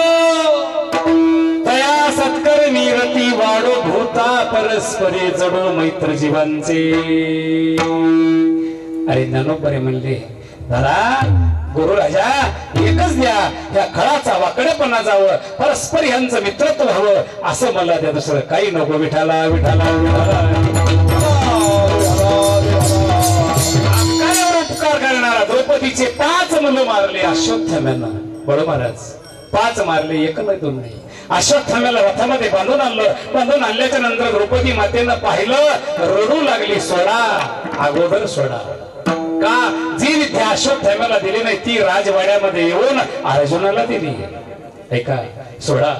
तया सत्कर्मी रती वाढो, भूता परस्परे जडो मैत्र जीवांचे. अरे ज्ञानोबराय म्हणले, दादा गुरु राजा एकच द्या, या खळाचा वाकडेपणा जावं, परस्पर ह्यांचं मित्रत्व व्हावं, असं मला द्या, दुसरं काही नको. विठाला विठाला उपकार करणारा द्रौपदीचे 5 मुलं मारले अश्वत्थाम्यानं. बळू महाराज 5 मारले, एक नाही दोन नाही. अश्वत्थाम्याला रथामध्ये बांधून आणलं, बांधून आणल्याच्या नंतर द्रौपदी मातेनं पाहिलं, रडू लागली, सोडा अगोदर सोडा. का? जी विद्या अश्वत्थाम्याला दिली नाही ती राजवाड्यामध्ये येऊन अर्जुनाला दिली. ऐका, सोडा.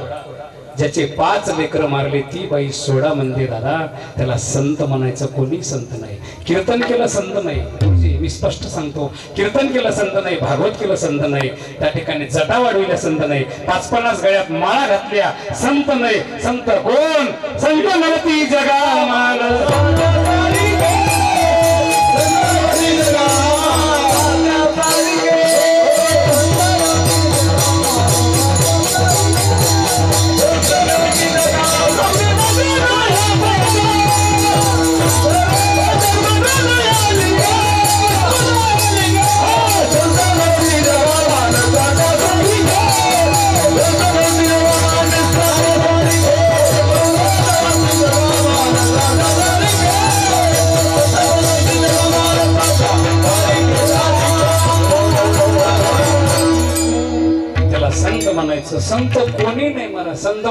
ज्याचे 5 लेकर मारले ती बाई सोडा म्हणते दादा, त्याला संत म्हणायचं कोणी संत नाही. कीर्तन केलं संत नाही, मी स्पष्ट सांगतो, कीर्तन केलं संत नाही, भागवत केलं संत नाही, त्या ठिकाणी जटा वाढविल्या संत नाही, 50-50 गळ्यात माळा घातल्या संत नाही. संत कोण? संत नव्हती जगा माल. संत म्हणायचं. संत कोणी नाही म्हणा, संत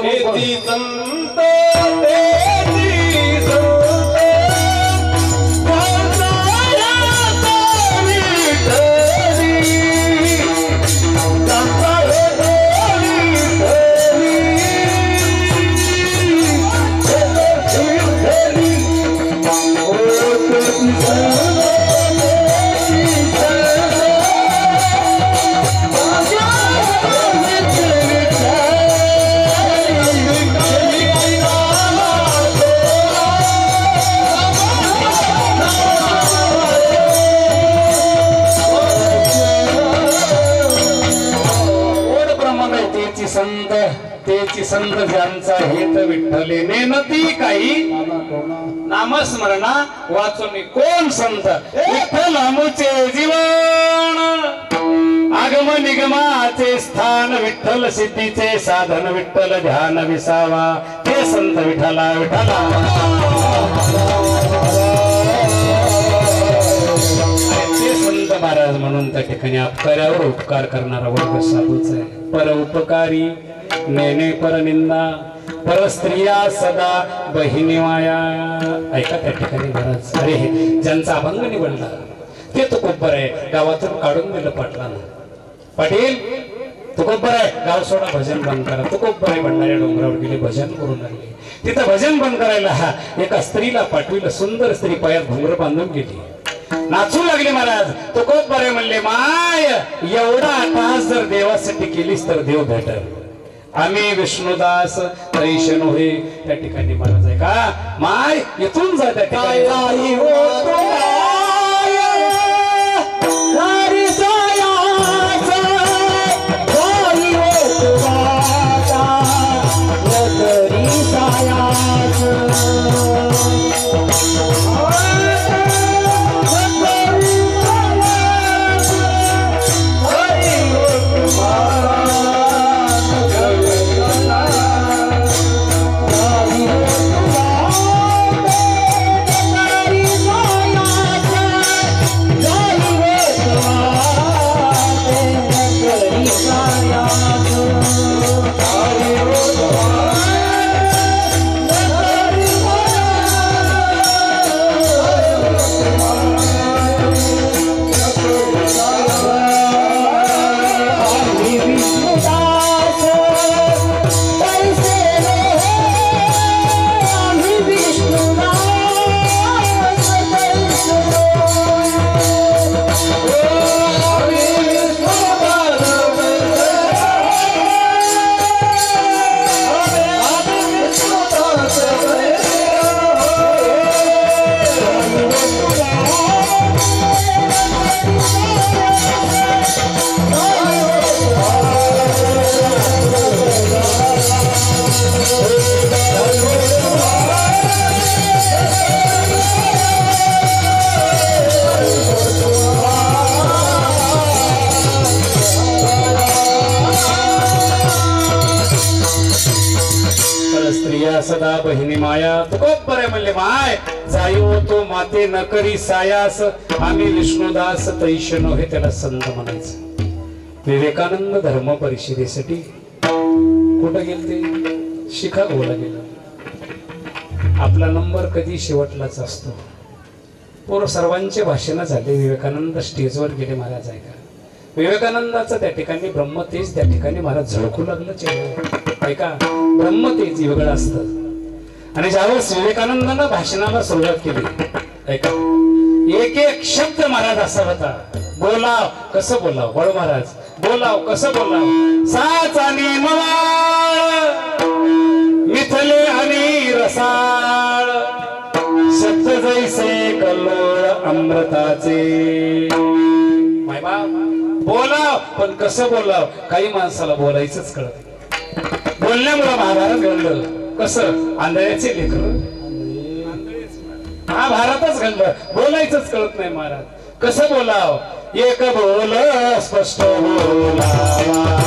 संत तेची संत ज्यांचा हेत विठ्ठले नेनती काही नामस्मरणा वाचून कोण संत विठ्ठल मुचे जीवन आगम निगमाचे स्थान विठ्ठल सिद्धीचे साधन विठ्ठल ध्यान विसावा ते संत विठ्ठला विठ्ठला ते संत महाराज म्हणून त्या ठिकाणी अपकार्यावर उपकार करणारा वर्ग साधूच आहे. पर उपकारी नेने पर निंदा पर स्त्रिया सदा बहिणी माया. ऐका त्या ठिकाणी महाराज अरे ज्यांचा अभंग निवडला ते तुकोबर आहे गावातून काढून दिलं पाटलानं. पाटील तुकोबर आहे गाव सोडा भजन बंद करा. तुकोबर आहे म्हणणाऱ्या डोंगरावर गेले भजन करू लागले. तिथं भजन बंद करायला एका स्त्रीला पाठविलं. सुंदर स्त्री पायात घुंगर बांधून गेली नाचू लागले. महाराज तुकोबर म्हणले माय एवढा तास जर देवासाठी केलीस तर देव भेटल. आम्ही विष्णुदास तैशनो हे त्या ठिकाणी महाराज आहे का माय इथून जा त्या ठिकाणी सदा बहिणी माया तुकोबर आहे म्हणले माय जायो तो माते न करी सायास आम्ही विष्णुदास तैशनो हे त्याला संत म्हणायचं. विवेकानंद धर्म परिषदेसाठी कुठं गेले ते शिकागोला गेलं. आपला नंबर कधी शेवटलाच असतो. पूर्व सर्वांचे भाषण झाले. विवेकानंद स्टेजवर गेले. महाराज आहे का विवेकानंदाचं त्या ठिकाणी ब्रह्मतेज त्या ठिकाणी महाराज झळकू लागलं चेहऱ्यावर. ऐका ब्रह्मतेज वेगळं असतं. आणि ज्यावेळेस विवेकानंदानं भाषणाला सुरुवात केली ऐका एक एक शब्द महाराज असा होता. बोलाव कसं बोलाव बळ महाराज बोलाव कसं बोलाव साच आणि मवाळ मिथले आणि रसाळ शब्द जैसे कल्लोळ अमृताचे. बोलाव पण कसं बोलाव काही माणसाला बोलायचंच कळत. बोलण्यामुळे महाभारत घडलं. कसं आंधळ्याचे लेकर महाभारतच घडलं. बोलायचंच कळत नाही महाराज. कसं बोलाव एक बोल स्पष्ट बोलावा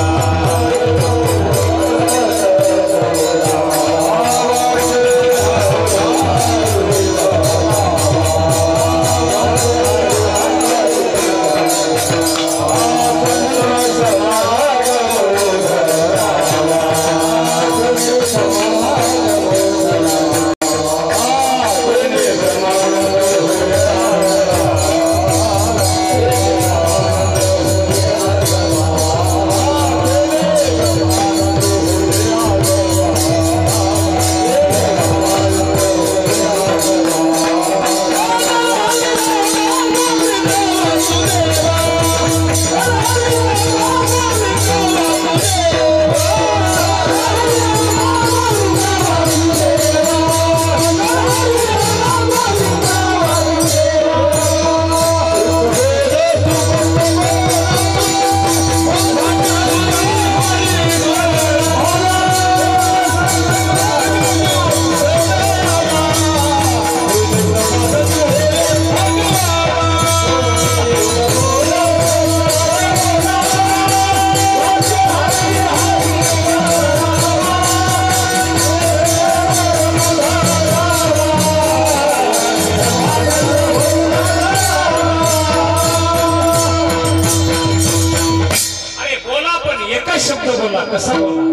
कसा बोला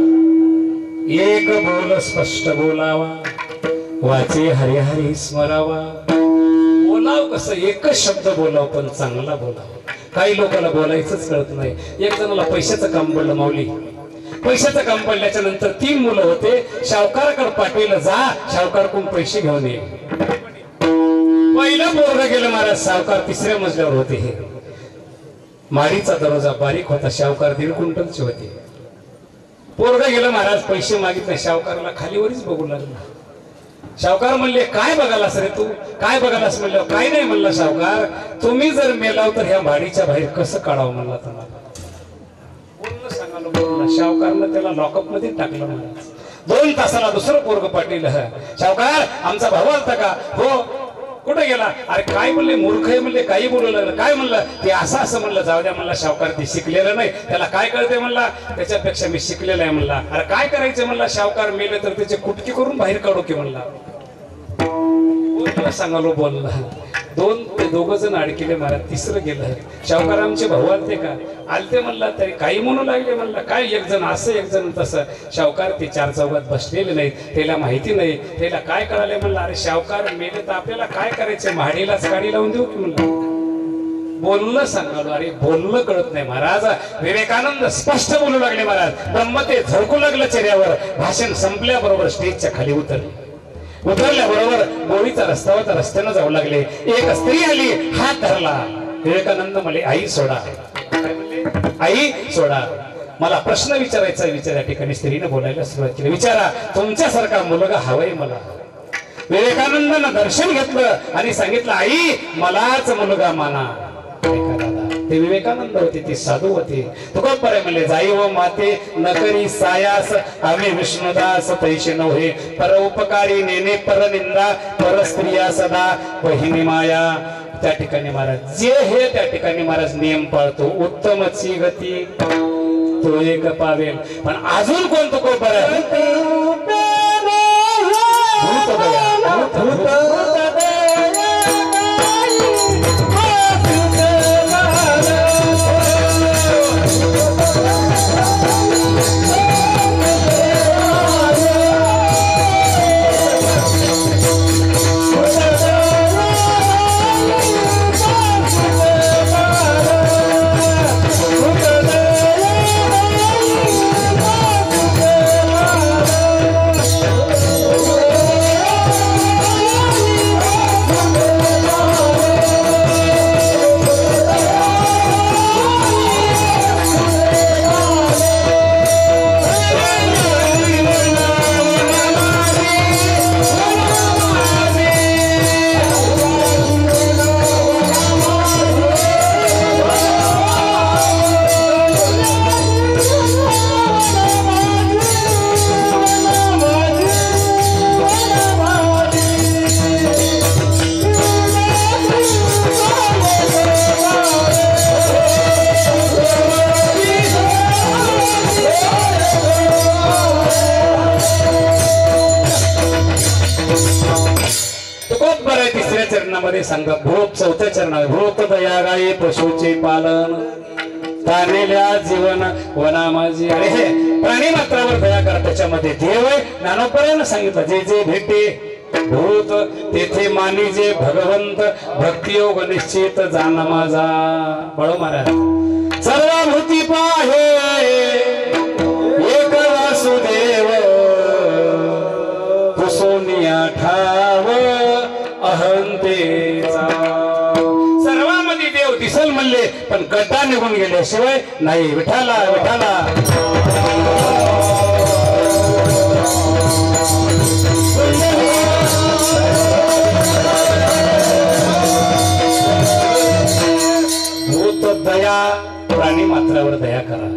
एक बोल स्पष्ट बोलावा वाचे हरी हरी स्मरावा बोलाव कसं एकच शब्द बोलाव पण चांगला बोलाव काही लोकांना बोलायचंच कळत नाही एक जणाला पैशाचं काम पडलं माऊली पैशाचं काम पडल्याच्या नंतर 3 मुलं होते शावकाराकडे पाठवलं जा शावकारकडून पैसे घेऊन ये पहिलं पोरग गेलं महाराज सावकार 3ऱ्या मजल्यावर होते हे माडीचा दरवाजा बारीक होता शावकार 1.5 क्विंटलचे होते पोरग गेलं महाराज पैसे मागितले शावकाराला खालीवरच बघू लागला शावकार म्हणले काय बघालास रे तू काय बघालास म्हणलं काय नाही म्हणलं शावकार तुम्ही जर मेलाव तर ह्या भाडीच्या बाहेर कसं काढावं म्हणला तुम्हाला बोलणं सांगायला बोलणं शावकारनं त्याला लॉकअप मध्ये टाकलं महाराज 2 तासाला दुसरं पोरग पाठवलं शावकार आमचा भाऊ आलता का हो कुठे गेला अरे काय म्हणले मूर्ख आहे म्हणले काही बोलू लागलं काय म्हणलं ते असं म्हणलं जाऊ द्या म्हणला शावकार ते शिकलेलं नाही त्याला काय कळते म्हणला त्याच्यापेक्षा मी शिकलेला आहे म्हणला अरे काय करायचं म्हणला शावकार मेले तर त्याचे कुटकी करून बाहेर काढू की म्हणला सांगालो बोलला 2 ते 2 जण अडकिले महाराज 3रं गेलं शावकार आमचे भाऊ आलते का आलते म्हणला तरी काही म्हणू लागले म्हणला काय एक जण असं एक जण तसं शावकार ते 4 चौघात बसलेले नाहीत त्याला माहिती नाही त्याला काय कळाले म्हणला अरे शावकार मेले तर आपल्याला काय करायचं महाडीलाच गाडी लावून देऊ की म्हणलं बोलणं सांगालो अरे बोलणं कळत नाही महाराज विवेकानंद स्पष्ट बोलू लागले महाराज ब्रह्म ते झळकू लागलं चेहऱ्यावर भाषण संपल्याबरोबर स्टेजच्या खाली उतरल्याबरोबर गोळीचा रस्त्यावर रस्त्यानं जाऊ लागले एक स्त्री आली हात धरला विवेकानंद म्हणले आई सोडा काय म्हणले आई सोडा मला प्रश्न विचारायचा विचार या ठिकाणी स्त्रीने बोलायला सुरुवात केली विचारा तुमच्यासारखा मुलगा हवाय मला विवेकानंदानं दर्शन घेतलं आणि सांगितलं आई मलाच मुलगा माना ते विवेकानंद होते ते साधू होते तुकोबरे म्हणले जाई व माते नकरी सायास आम्ही विष्णुदास पैसे नव्हे पर उपकारी नेने पर निंदा पर स्त्रिया सदा बहिणी माया त्या ठिकाणी महाराज जे हे त्या ठिकाणी महाराज नियम पाळतो उत्तमची गती तो एक पावेल पण अजून कोण तुकोबरे चरणामध्ये सांगा भूप 4थ्या चरणात भूप दया गाई पशुचे पालन तानेल्या जीवन वना माझी अरे हे प्राणी मात्रावर दया करा त्याच्यामध्ये देव आहे ज्ञानोबरानं सांगितलं जे जे भेटे भूत तेथे मानी जे भगवंत भक्तियोग निश्चित जाण माझा बळो महाराज सर्व भूती पाहे एक वासुदेव कुसोनिया ठाव अहंतेचा सर्वांमध्ये देव दिसल म्हणले पण गड्डा निघून गेल्याशिवाय नाही विठाला विठाला भूत दया प्राणी मात्रावर दया करा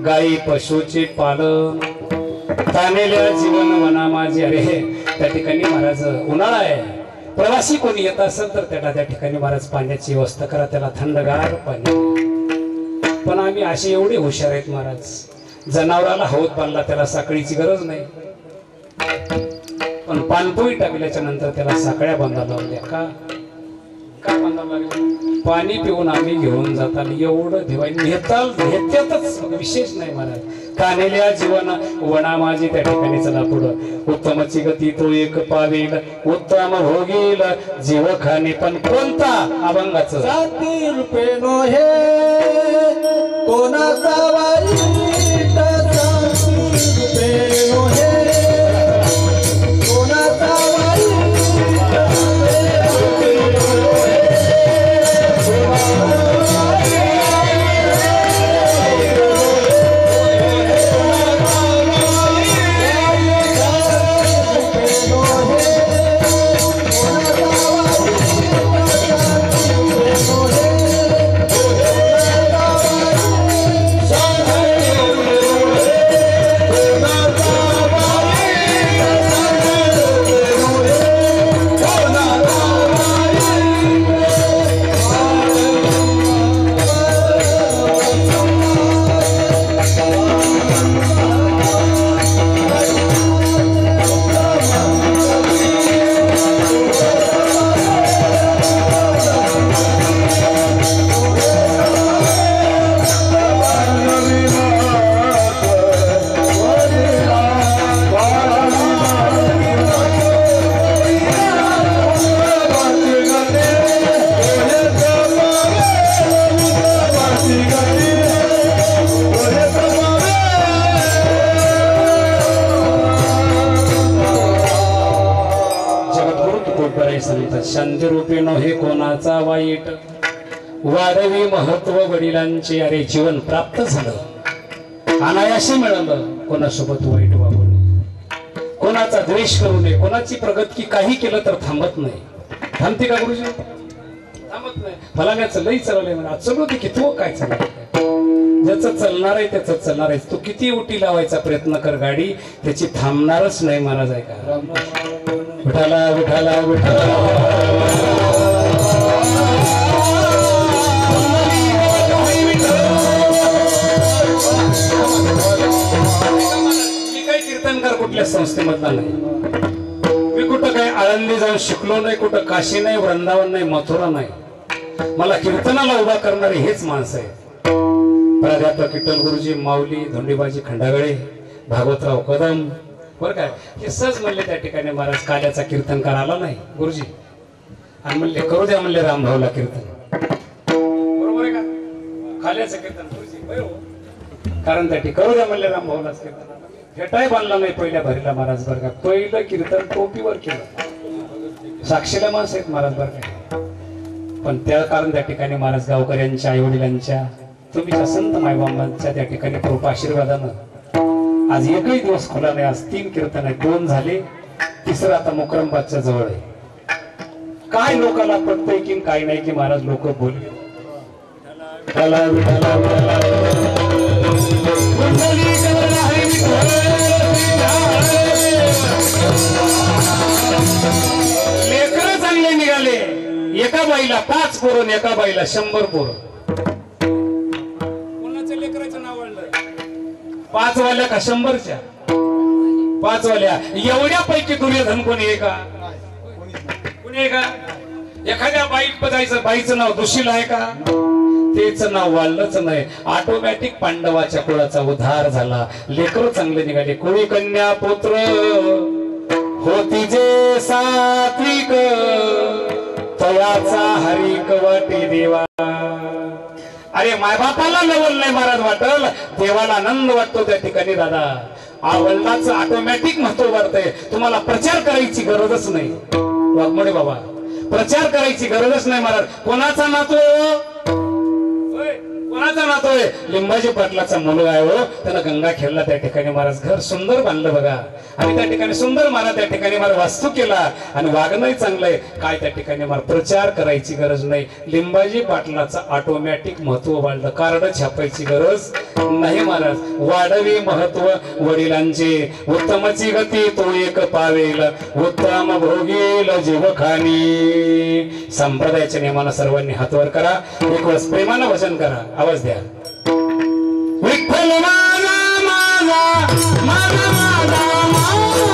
गाई पशुचे पालन तानेल्या जीवन वना माझे अरे त्या ठिकाणी महाराज उन्हाळा आहे प्रवासी कोणी येत असेल तर त्याला त्या ठिकाणी महाराज पाण्याची व्यवस्था करा त्याला थंडगार पाणी पण आम्ही असे एवढे हुशार आहेत महाराज जनावराला हौद बांधला त्याला साखळीची गरज नाही पण पाणपोई टाकल्याच्या नंतर त्याला साखळ्या बांधायला लावल्या का बांधावं लागलं पाणी पिऊन आम्ही घेऊन जाताना एवढं देवाई नेताल नेत्यातच विशेष नाही महाराज कानेल्या जीवन वना माझी त्या ठिकाणी चला पुढं उत्तमची गती तो एक पावेल उत्तम भोगील जीव खाणे पण कोणता अभंगाचं जाती रूपे नोहे कोणाचा वाईट जाती रूपे नोहे कोणाचा शांती रूपी नव्हे कोणाचा वाईट वाढवी महत्व वडिलांचे अरे जीवन प्राप्त झालं अनायासे मिळालं कोणासोबत वाईट वागू नये कोणाचा द्वेष करू नये कोणाची प्रगती काही केलं तर थांबत नाही थांबते का गुरुजी थांबत नाही फलाण्याचं लई चाललंय म्हणा चलू दे की तो काय चाललं ज्याचं चालणार आहे त्याचं चालणार आहे तू किती उटी लावायचा प्रयत्न कर गाडी त्याची थांबणारच नाही महाराज आहे का विठाला विठाला विठाला कीर्तनकार कुठल्या संस्थेमधला नाही मी कुठं काही आळंदी जाऊन शिकलो नाही कुठं काशी नाही वृंदावन नाही मथुरा नाही मला कीर्तनाला उभा करणारे हेच माणसं आहेत प्राध्यापक विठ्ठल गुरुजी माऊली धोंडीबाजी खंडागळे भागवतराव कदम बरं काय हे सहज म्हणले त्या ठिकाणी महाराज काल्याचा कीर्तनकार आला नाही गुरुजी आणि म्हणले करू द्या म्हणले रामभाऊला कीर्तन बरोबर आहे का काल्याचं कीर्तन गुरुजी कारण त्या ठिकाणी करू द्या म्हणले रामभाऊलाच कीर्तन फेटाय बांधला नाही पहिल्या भरीला महाराज बरं का पहिलं कीर्तन टोपीवर केलं साक्षीला माणसं आहेत महाराज बरं का पण त्या कारण त्या ठिकाणी महाराज गावकऱ्यांच्या आई वडिलांच्या तुम्ही संत मायबाबांच्या त्या ठिकाणी कृपा आशीर्वादानं आज एकही दिवस खुला नाही आज 3 कीर्तन आहे 2 झाले तिसरं आता मुकरमबादच्या जवळ आहे काय लोकांना पटतंय की काय नाही की महाराज लोक बोलले लेकरं चांगले निघाले एका बाईला 5 पोरं एका बाईला 100 पोरं कोणाच्या लेकराचं नाव वाढलं 5 वाल्या का 100च्या 5 वाल्या एवढ्या पैकी दुर्योधन कोणी आहे का कोणी आहे का एखाद्या बाईत बजायचं बाईचं नाव दुशील आहे का तेच नाव वाढलंच नाही ऑटोमॅटिक पांडवाच्या कुळाचा उद्धार झाला लेकरं चांगले निघाले कोळी कन्या पुत्र होती जे सात्विक तयाचा हरिक वाटे देवा अरे मायबापाला नवल नाही महाराज वाटल देवाला आनंद वाटतो त्या ठिकाणी दादा आवडलाच ऑटोमॅटिक महत्व वाढतंय तुम्हाला प्रचार करायची गरजच नाही वाघमोडे बाबा प्रचार करायची गरजच नाही महाराज कोणाचा नातू कोणाचा नातोय लिंबाजी पाटलाचा मुलगा आहे हो त्याला गंगा खेळला त्या ठिकाणी महाराज घर सुंदर बांधलं बघा आणि त्या ठिकाणी सुंदर महाराज त्या ठिकाणी महाराज वास्तू केला आणि वागणंही चांगलंय काय त्या ठिकाणी महाराज प्रचार करायची गरज नाही लिंबाजी पाटलाचा ऑटोमॅटिक महत्व वाढलं कार्ड छापायची गरज नाही महाराज वाढवी महत्व वडिलांचे उत्तमची गती तो एक पावेल उत्तम भोगील जीवखानी संप्रदायाच्या नियमानं सर्वांनी हातवर करा एक वेळेस प्रेमानं भजन करा आवाज द्या विठ्ठल माझा माझा माझा माझा माझा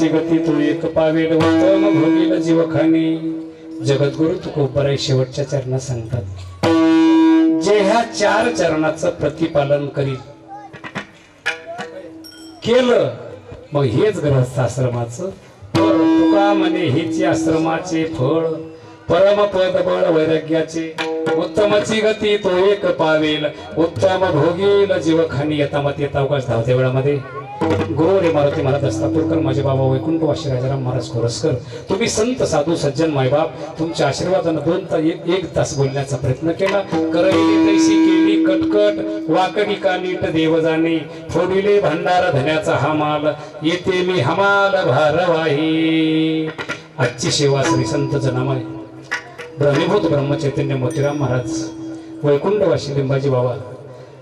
उत्तमाची गती तो एक पावेल उत्तम भोगील जीवखानी. जगद्गुरु तुकोबराय शेवटच्या चरणात सांगतात, जे ह्या 4 चरणाचं प्रतिपालन करील केलं मग हेच गृहस्थ आश्रमाचं फळ. तुका म्हणे हेच आश्रमाचे फळ. परमपद बळ वैराग्याचे उत्तमची गती तो एक पावेल उत्तम भोगील जीवखानी. येता मत येता अवकाश धावत्या वेळामध्ये गुरु रे मारुती महाराज दस्तापूरकर, माझे बाबा वैकुंठवासी राजाराम महाराज खोरसकर, तुम्ही संत साधू सज्जन मायबाप, तुमच्या आशीर्वादानं 1 तास बोलण्याचा प्रयत्न केला. करैली तैसी केली कटकट वाकडी का नीट देव जाणे. फोडिले भंडार धन्याचा हा माल येते मी हमाल भारवाही. आजची सेवा श्री संत जनामाय ब्रह्मीभूत ब्रह्मचैतन्य मोतीराम महाराज, वैकुंठवासी लिंबाजी बाबा,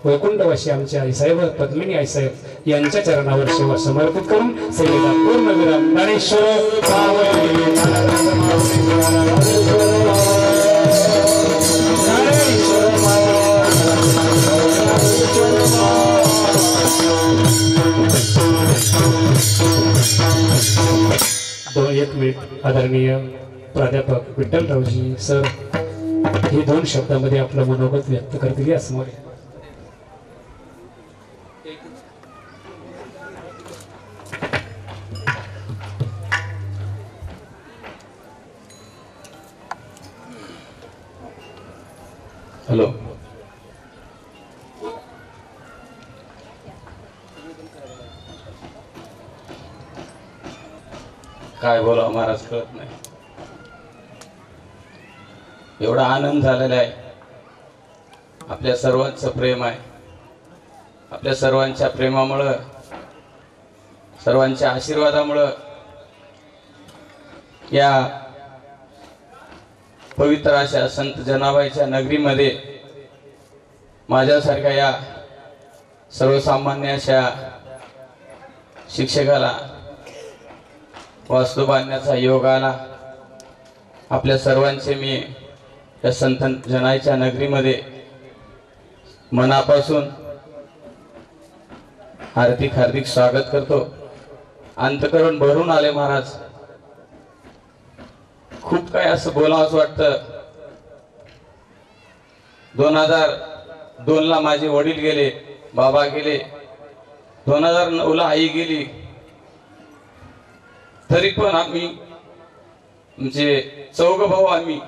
वैकुंठवासी आमच्या आईसाहेब पद्मिनी आईसाहेब यांच्या चरणावर सेवा समर्पित करून सेवेला पूर्णविराम. ज्ञानेश्वर एक मिनिट. आदरणीय प्राध्यापक विठ्ठलरावजी सर हे 2 शब्दामध्ये आपलं मनोगत व्यक्त करतील या समोर. हॅलो, काय बोलावं महाराज कळत नाही. एवढा आनंद झालेला आहे. आपल्या सर्वांचं प्रेम आहे. आपल्या सर्वांच्या प्रेमामुळं, सर्वांच्या आशीर्वादामुळं या पवित्र अशा संत जनाबाईच्या नगरीमध्ये माझ्यासारख्या या सर्वसामान्य अशा शिक्षकाला वास्तू बांधण्याचा योग आला. आपल्या सर्वांचे मी या संत जनाईच्या नगरीमध्ये मनापासून हार्दिक स्वागत करतो. अंतःकरण भरून आले महाराज. खूप काय असं बोलावंच वाटतं. 2002 माझे वडील गेले, बाबा गेले, 2009 आई गेली. तरी पण आम्ही म्हणजे 4 भाऊ आम्ही,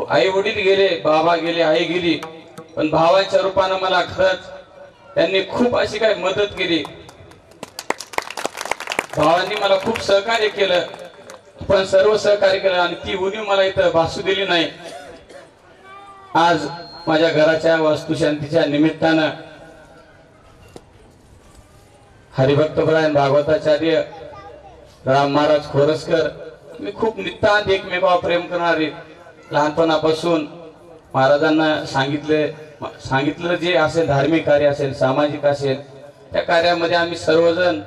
आई वडील गेले, बाबा गेले, आई गेली, पण भावाच्या रूपानं मला खरंच त्यांनी खूप अशी काय मदत केली. भावांनी मला खूप सहकार्य केलं, पण सर्व सहकार्य केलं आणि ती उणीव मला इथं भासू दिली नाही. आज माझ्या घराच्या वास्तुशांतीच्या निमित्तानं हरिभक्तपरायण भागवताचार्य राम महाराज खोरसकर, मी खूप नितांत एकमेकावर प्रेम करणारे, लहानपणापासून महाराजांना सांगितलं जे असेल, धार्मिक कार्य असेल, सामाजिक असेल, त्या कार्यामध्ये आम्ही सर्वजण,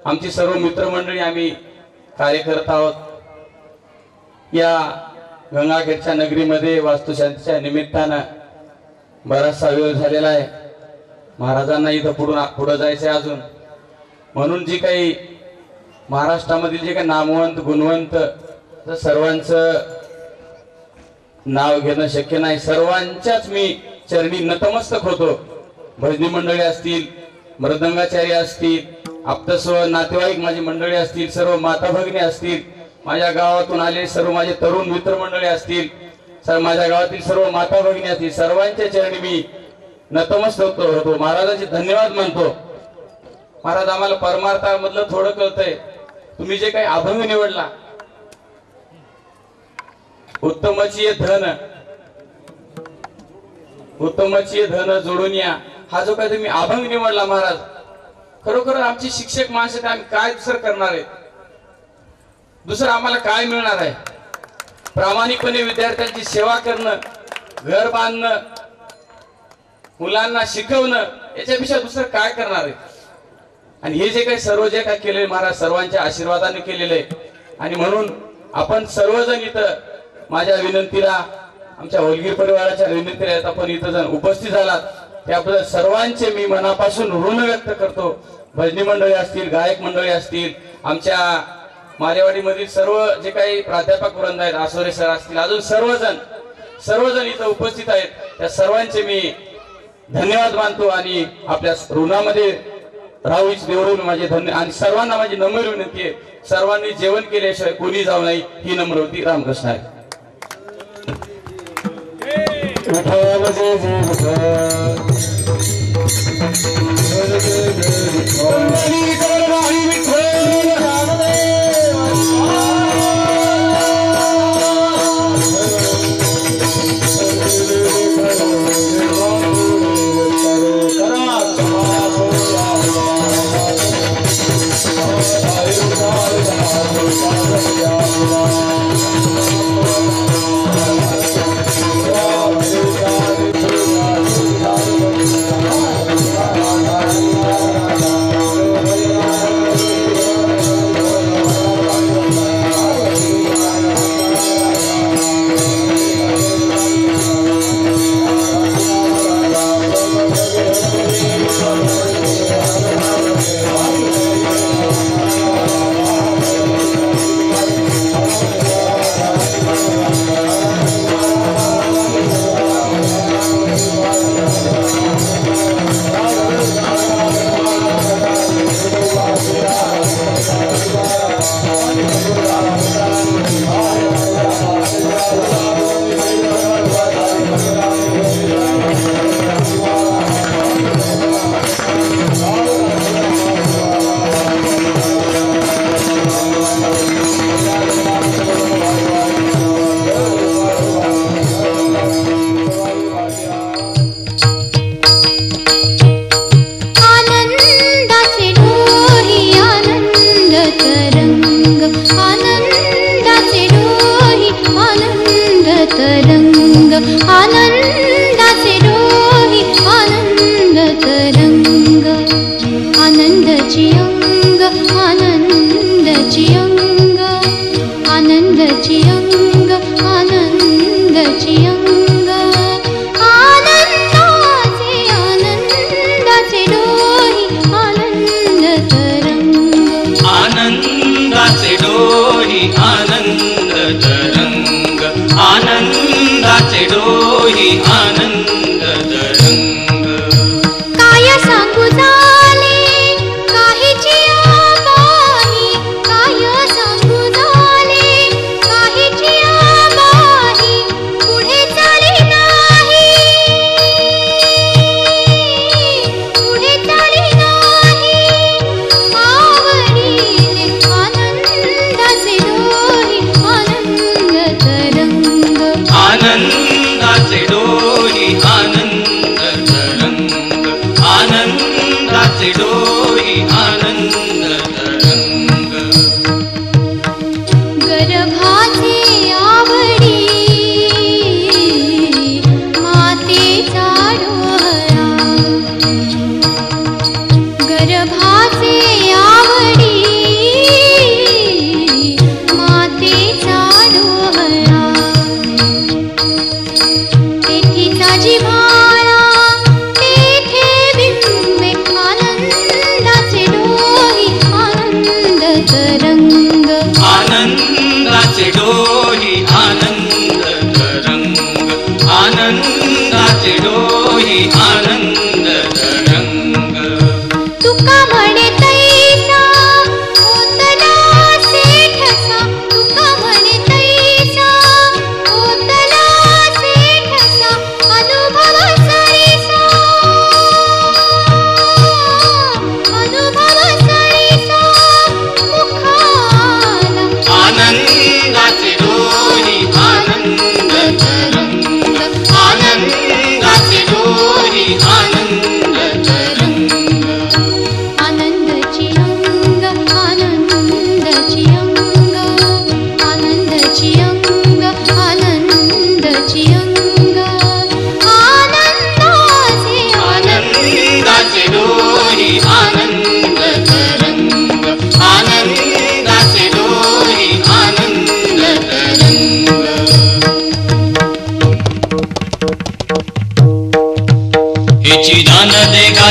आमची सर्व मित्रमंडळी आम्ही कार्य करत आहोत. या गंगाखेडच्या नगरीमध्ये वास्तुशांतीच्या निमित्तानं बराचसा वेळ झालेला आहे. महाराजांना इथं पुढं जायचं आहे अजून. म्हणून जी काही महाराष्ट्रामधील जे काही नामवंत गुणवंत सर्वांचं नाव घेणं शक्य नाही. सर्वांच्याच मी चरणी नतमस्तक होतो. भजनी मंडळी असतील, मृदंगाचार्य असतील, आप्तस्व नातेवाईक माझी मंडळी असतील, सर्व माता भगिनी असतील, माझ्या गावातून आले सर्व माझे तरुण मित्रमंडळी असतील, माझ्या गावातील सर्व माता भगिनी असतील, सर्वांच्या चरणी मी नतमस्तक होतो. महाराजांचे धन्यवाद मानतो. महाराज आम्हाला परमार्थामधलं थोडं कळतंय. तुम्ही जे काही अभंग निवडला, उत्तमची धन, उत्तमची धन जोडून या, हा जो काही तुम्ही अभंग निवडला महाराज, खरोखर आमची शिक्षक माणसं आम्ही काय दुसरं करणार आहे? दुसरं आम्हाला काय मिळणार आहे? प्रामाणिकपणे विद्यार्थ्यांची सेवा करणं, घर बांधणं, मुलांना शिकवणं, याच्यापेक्षा दुसरं काय करणार आहे? आणि हे जे काही सर्व जे काही केले महाराज सर्वांच्या आशीर्वादाने केलेलं आहे. आणि म्हणून आपण सर्वजण इथं माझ्या विनंतीला, आमच्या होलगीर परिवाराच्या विनंतीला आपण इथं जण उपस्थित झालात, त्याबद्दल सर्वांचे मी मनापासून ऋण व्यक्त करतो. भजनी मंडळी असतील, गायक मंडळी असतील, आमच्या मालेवाडीमधील सर्व जे काही प्राध्यापक वृंद आहेत, आसोरे सर असतील, अजून सर्वजण इथं उपस्थित आहेत, त्या सर्वांचे मी धन्यवाद मानतो आणि आपल्या ऋणामध्ये राहूच देवरून माझे धन्य आणि सर्वांना माझी नम्र विनंती आहे, सर्वांनी जेवण केल्याशिवाय कोणी जाऊ नये ही नम्र होती. रामकृष्ण आहे.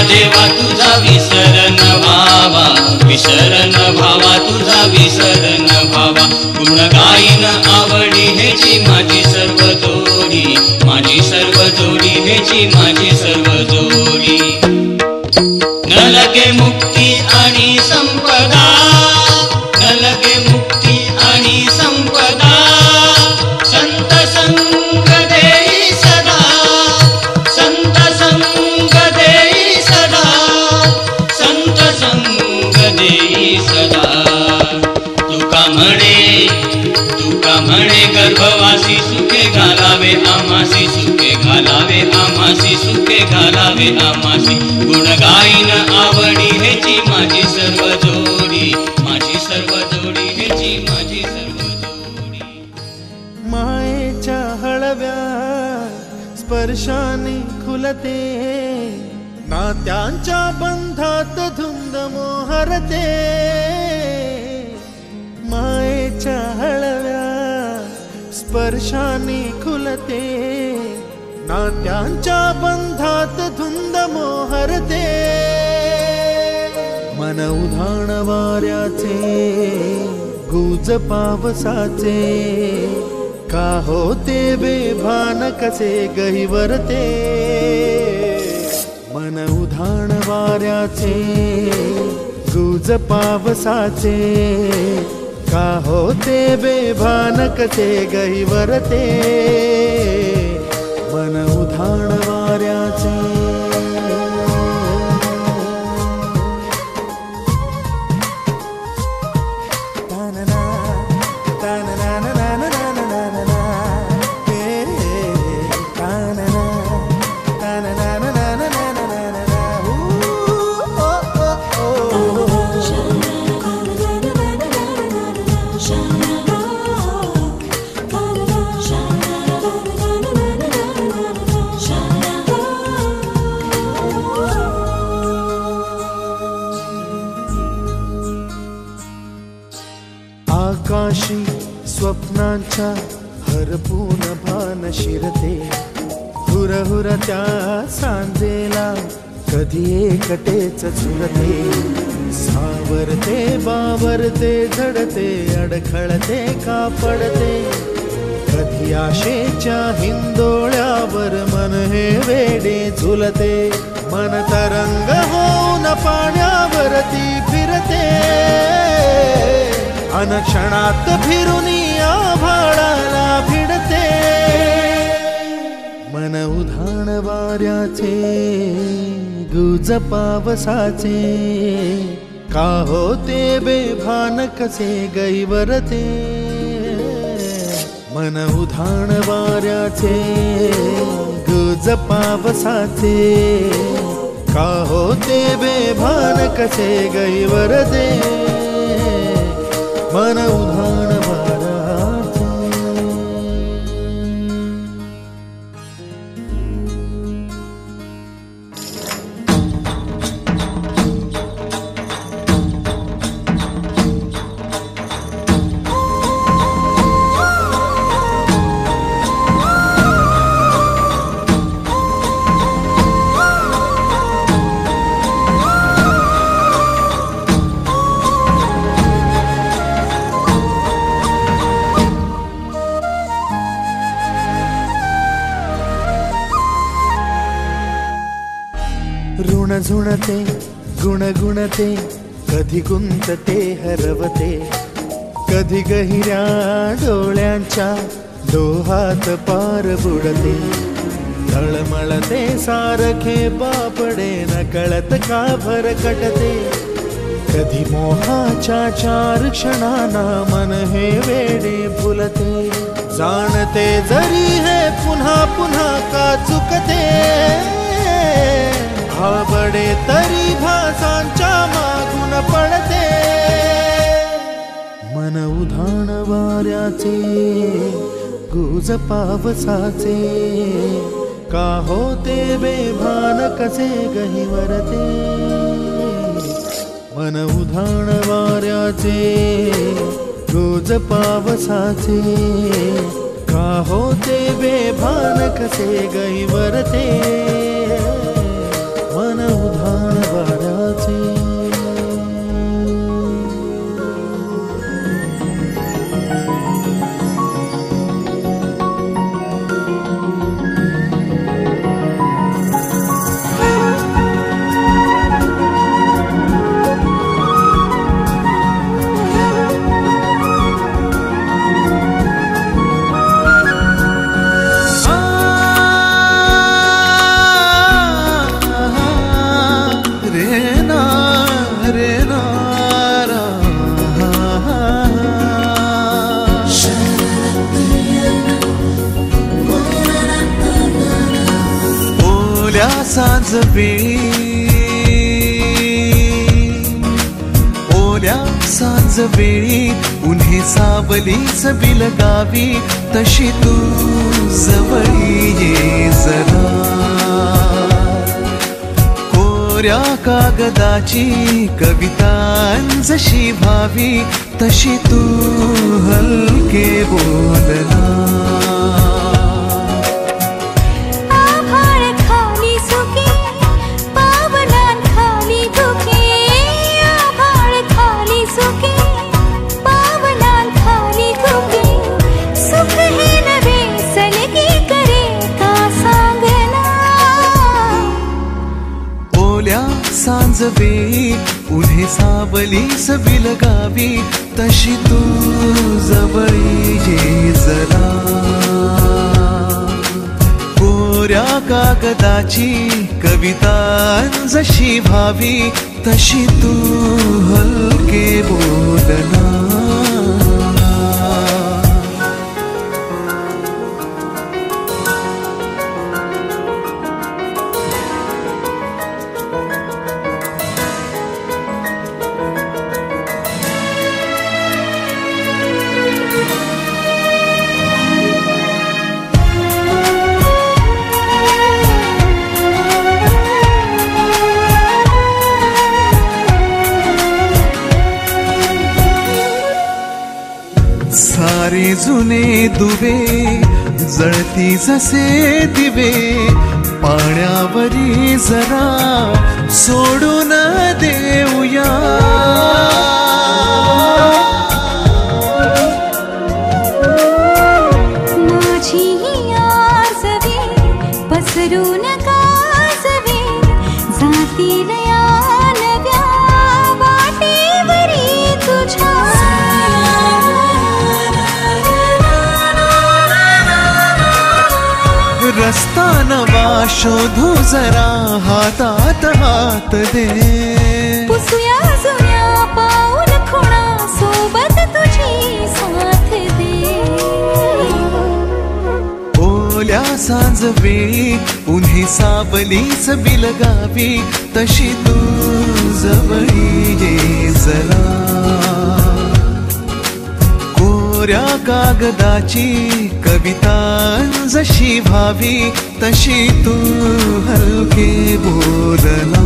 देवा तुझा विसर न भावा हेची माझी सर्व जोडी न लगे मुक्ती आणि संपदा न लगे मुक्ती आणि संपदा संत संग देई सदा संत संग देई सदा संत संग देई सदा तुका म्हणे गर्भवासी सुखे घालावे आमासी सुखे घालावे आमासी सुखे घालावे आमासी गुण गाईन आवडी हेची माझी सर्व जोडी माझी सर्व जोडी हेची माझी सर्व जोडी मायेच्या हळव्या स्पर्शाने खुलते नात्यांच्या बंधात धुंद मोहरते मायेच्या हळव्या स्पर्शाने खुलते नात्यांच्या बंधात धुंद मोहरते मन उधाण वाऱ्याचे गुज पावसाचे का होते बेभान कसे गहिवरते मन उधाण वाऱ्याचे गुज पावसाचे का होते बेभान कसे गहिवरते मन उधाण वाऱ्याचे आकाशी स्वप्नांच्या हरपून भान शिरते हुर हुर त्या सांजेला कधी एकटेच झुरते सावरते बावरते झडते अडखळते का पडते कधी आशेच्या हिंदोळ्यावर मन हे वेडे झुलते मन तरंग होऊन पाण्यावरती फिरते अनक्षणात फिरुनी आभाळाला भिडते मन उधाण वाऱ्याचे गुज पावसाचे का होते बेभान कसे गैवरते मन उधाण वाऱ्याचे गुज पावसाचे का होते बेभान कसे गैवरते मन उधाण वाऱ्याचे ऋण झुणते गुणगुणते कधी गुंतते हरवते कधी गहिऱ्या डोळ्यांच्या डोहात पार बुडते तळमळते सारखे बापडे न कळत का भरकटते कधी मोहाच्या चार क्षणांना मन हे वेडे फुलते जाणते जरी हे पुन्हा पुन्हा का चुकते भाबडे तरी भासांच्या मागून पडते मन उधाण वाऱ्याचे गुज पावसाचे का होते बेभान कसे गहिवरते मन उधाण वाऱ्याचे गुज पावसाचे का होते बेभान कसे गहिवरते मन उधाण वाऱ्याचे सांजवेळी ओल्या सांजवेळी उन्हे सावलीच बिलगावी तशी तू जवळी ये जरा कोऱ्या कागदाची कविता जशी भावी तशी तू हलके बोलना सांजवेळी उन्हे सावलीस बिलगावी तशी तू जवळी ये जरा कोऱ्या कागदाची कविता जशी भावी तशी तू हलके बोलना सारे जुने दुवे जळती जसे दिवे पाण्यावरी जरा सोडून देऊया माझी आसवे पसरून कासवे जातील या नव्या वाटेवरी तुझ्या रस्ता नवा शोधू जरा हातात हात दे पुसूया जुन्या पाऊल खुणा सोबत तुझी साथ दे ओल्या सांजवेळी उन्हे सावलीच बिलगावी तशी तू जवळी ये जरा कोऱ्या कागदाची कविता जशी भावी तशी तू हलके बोलना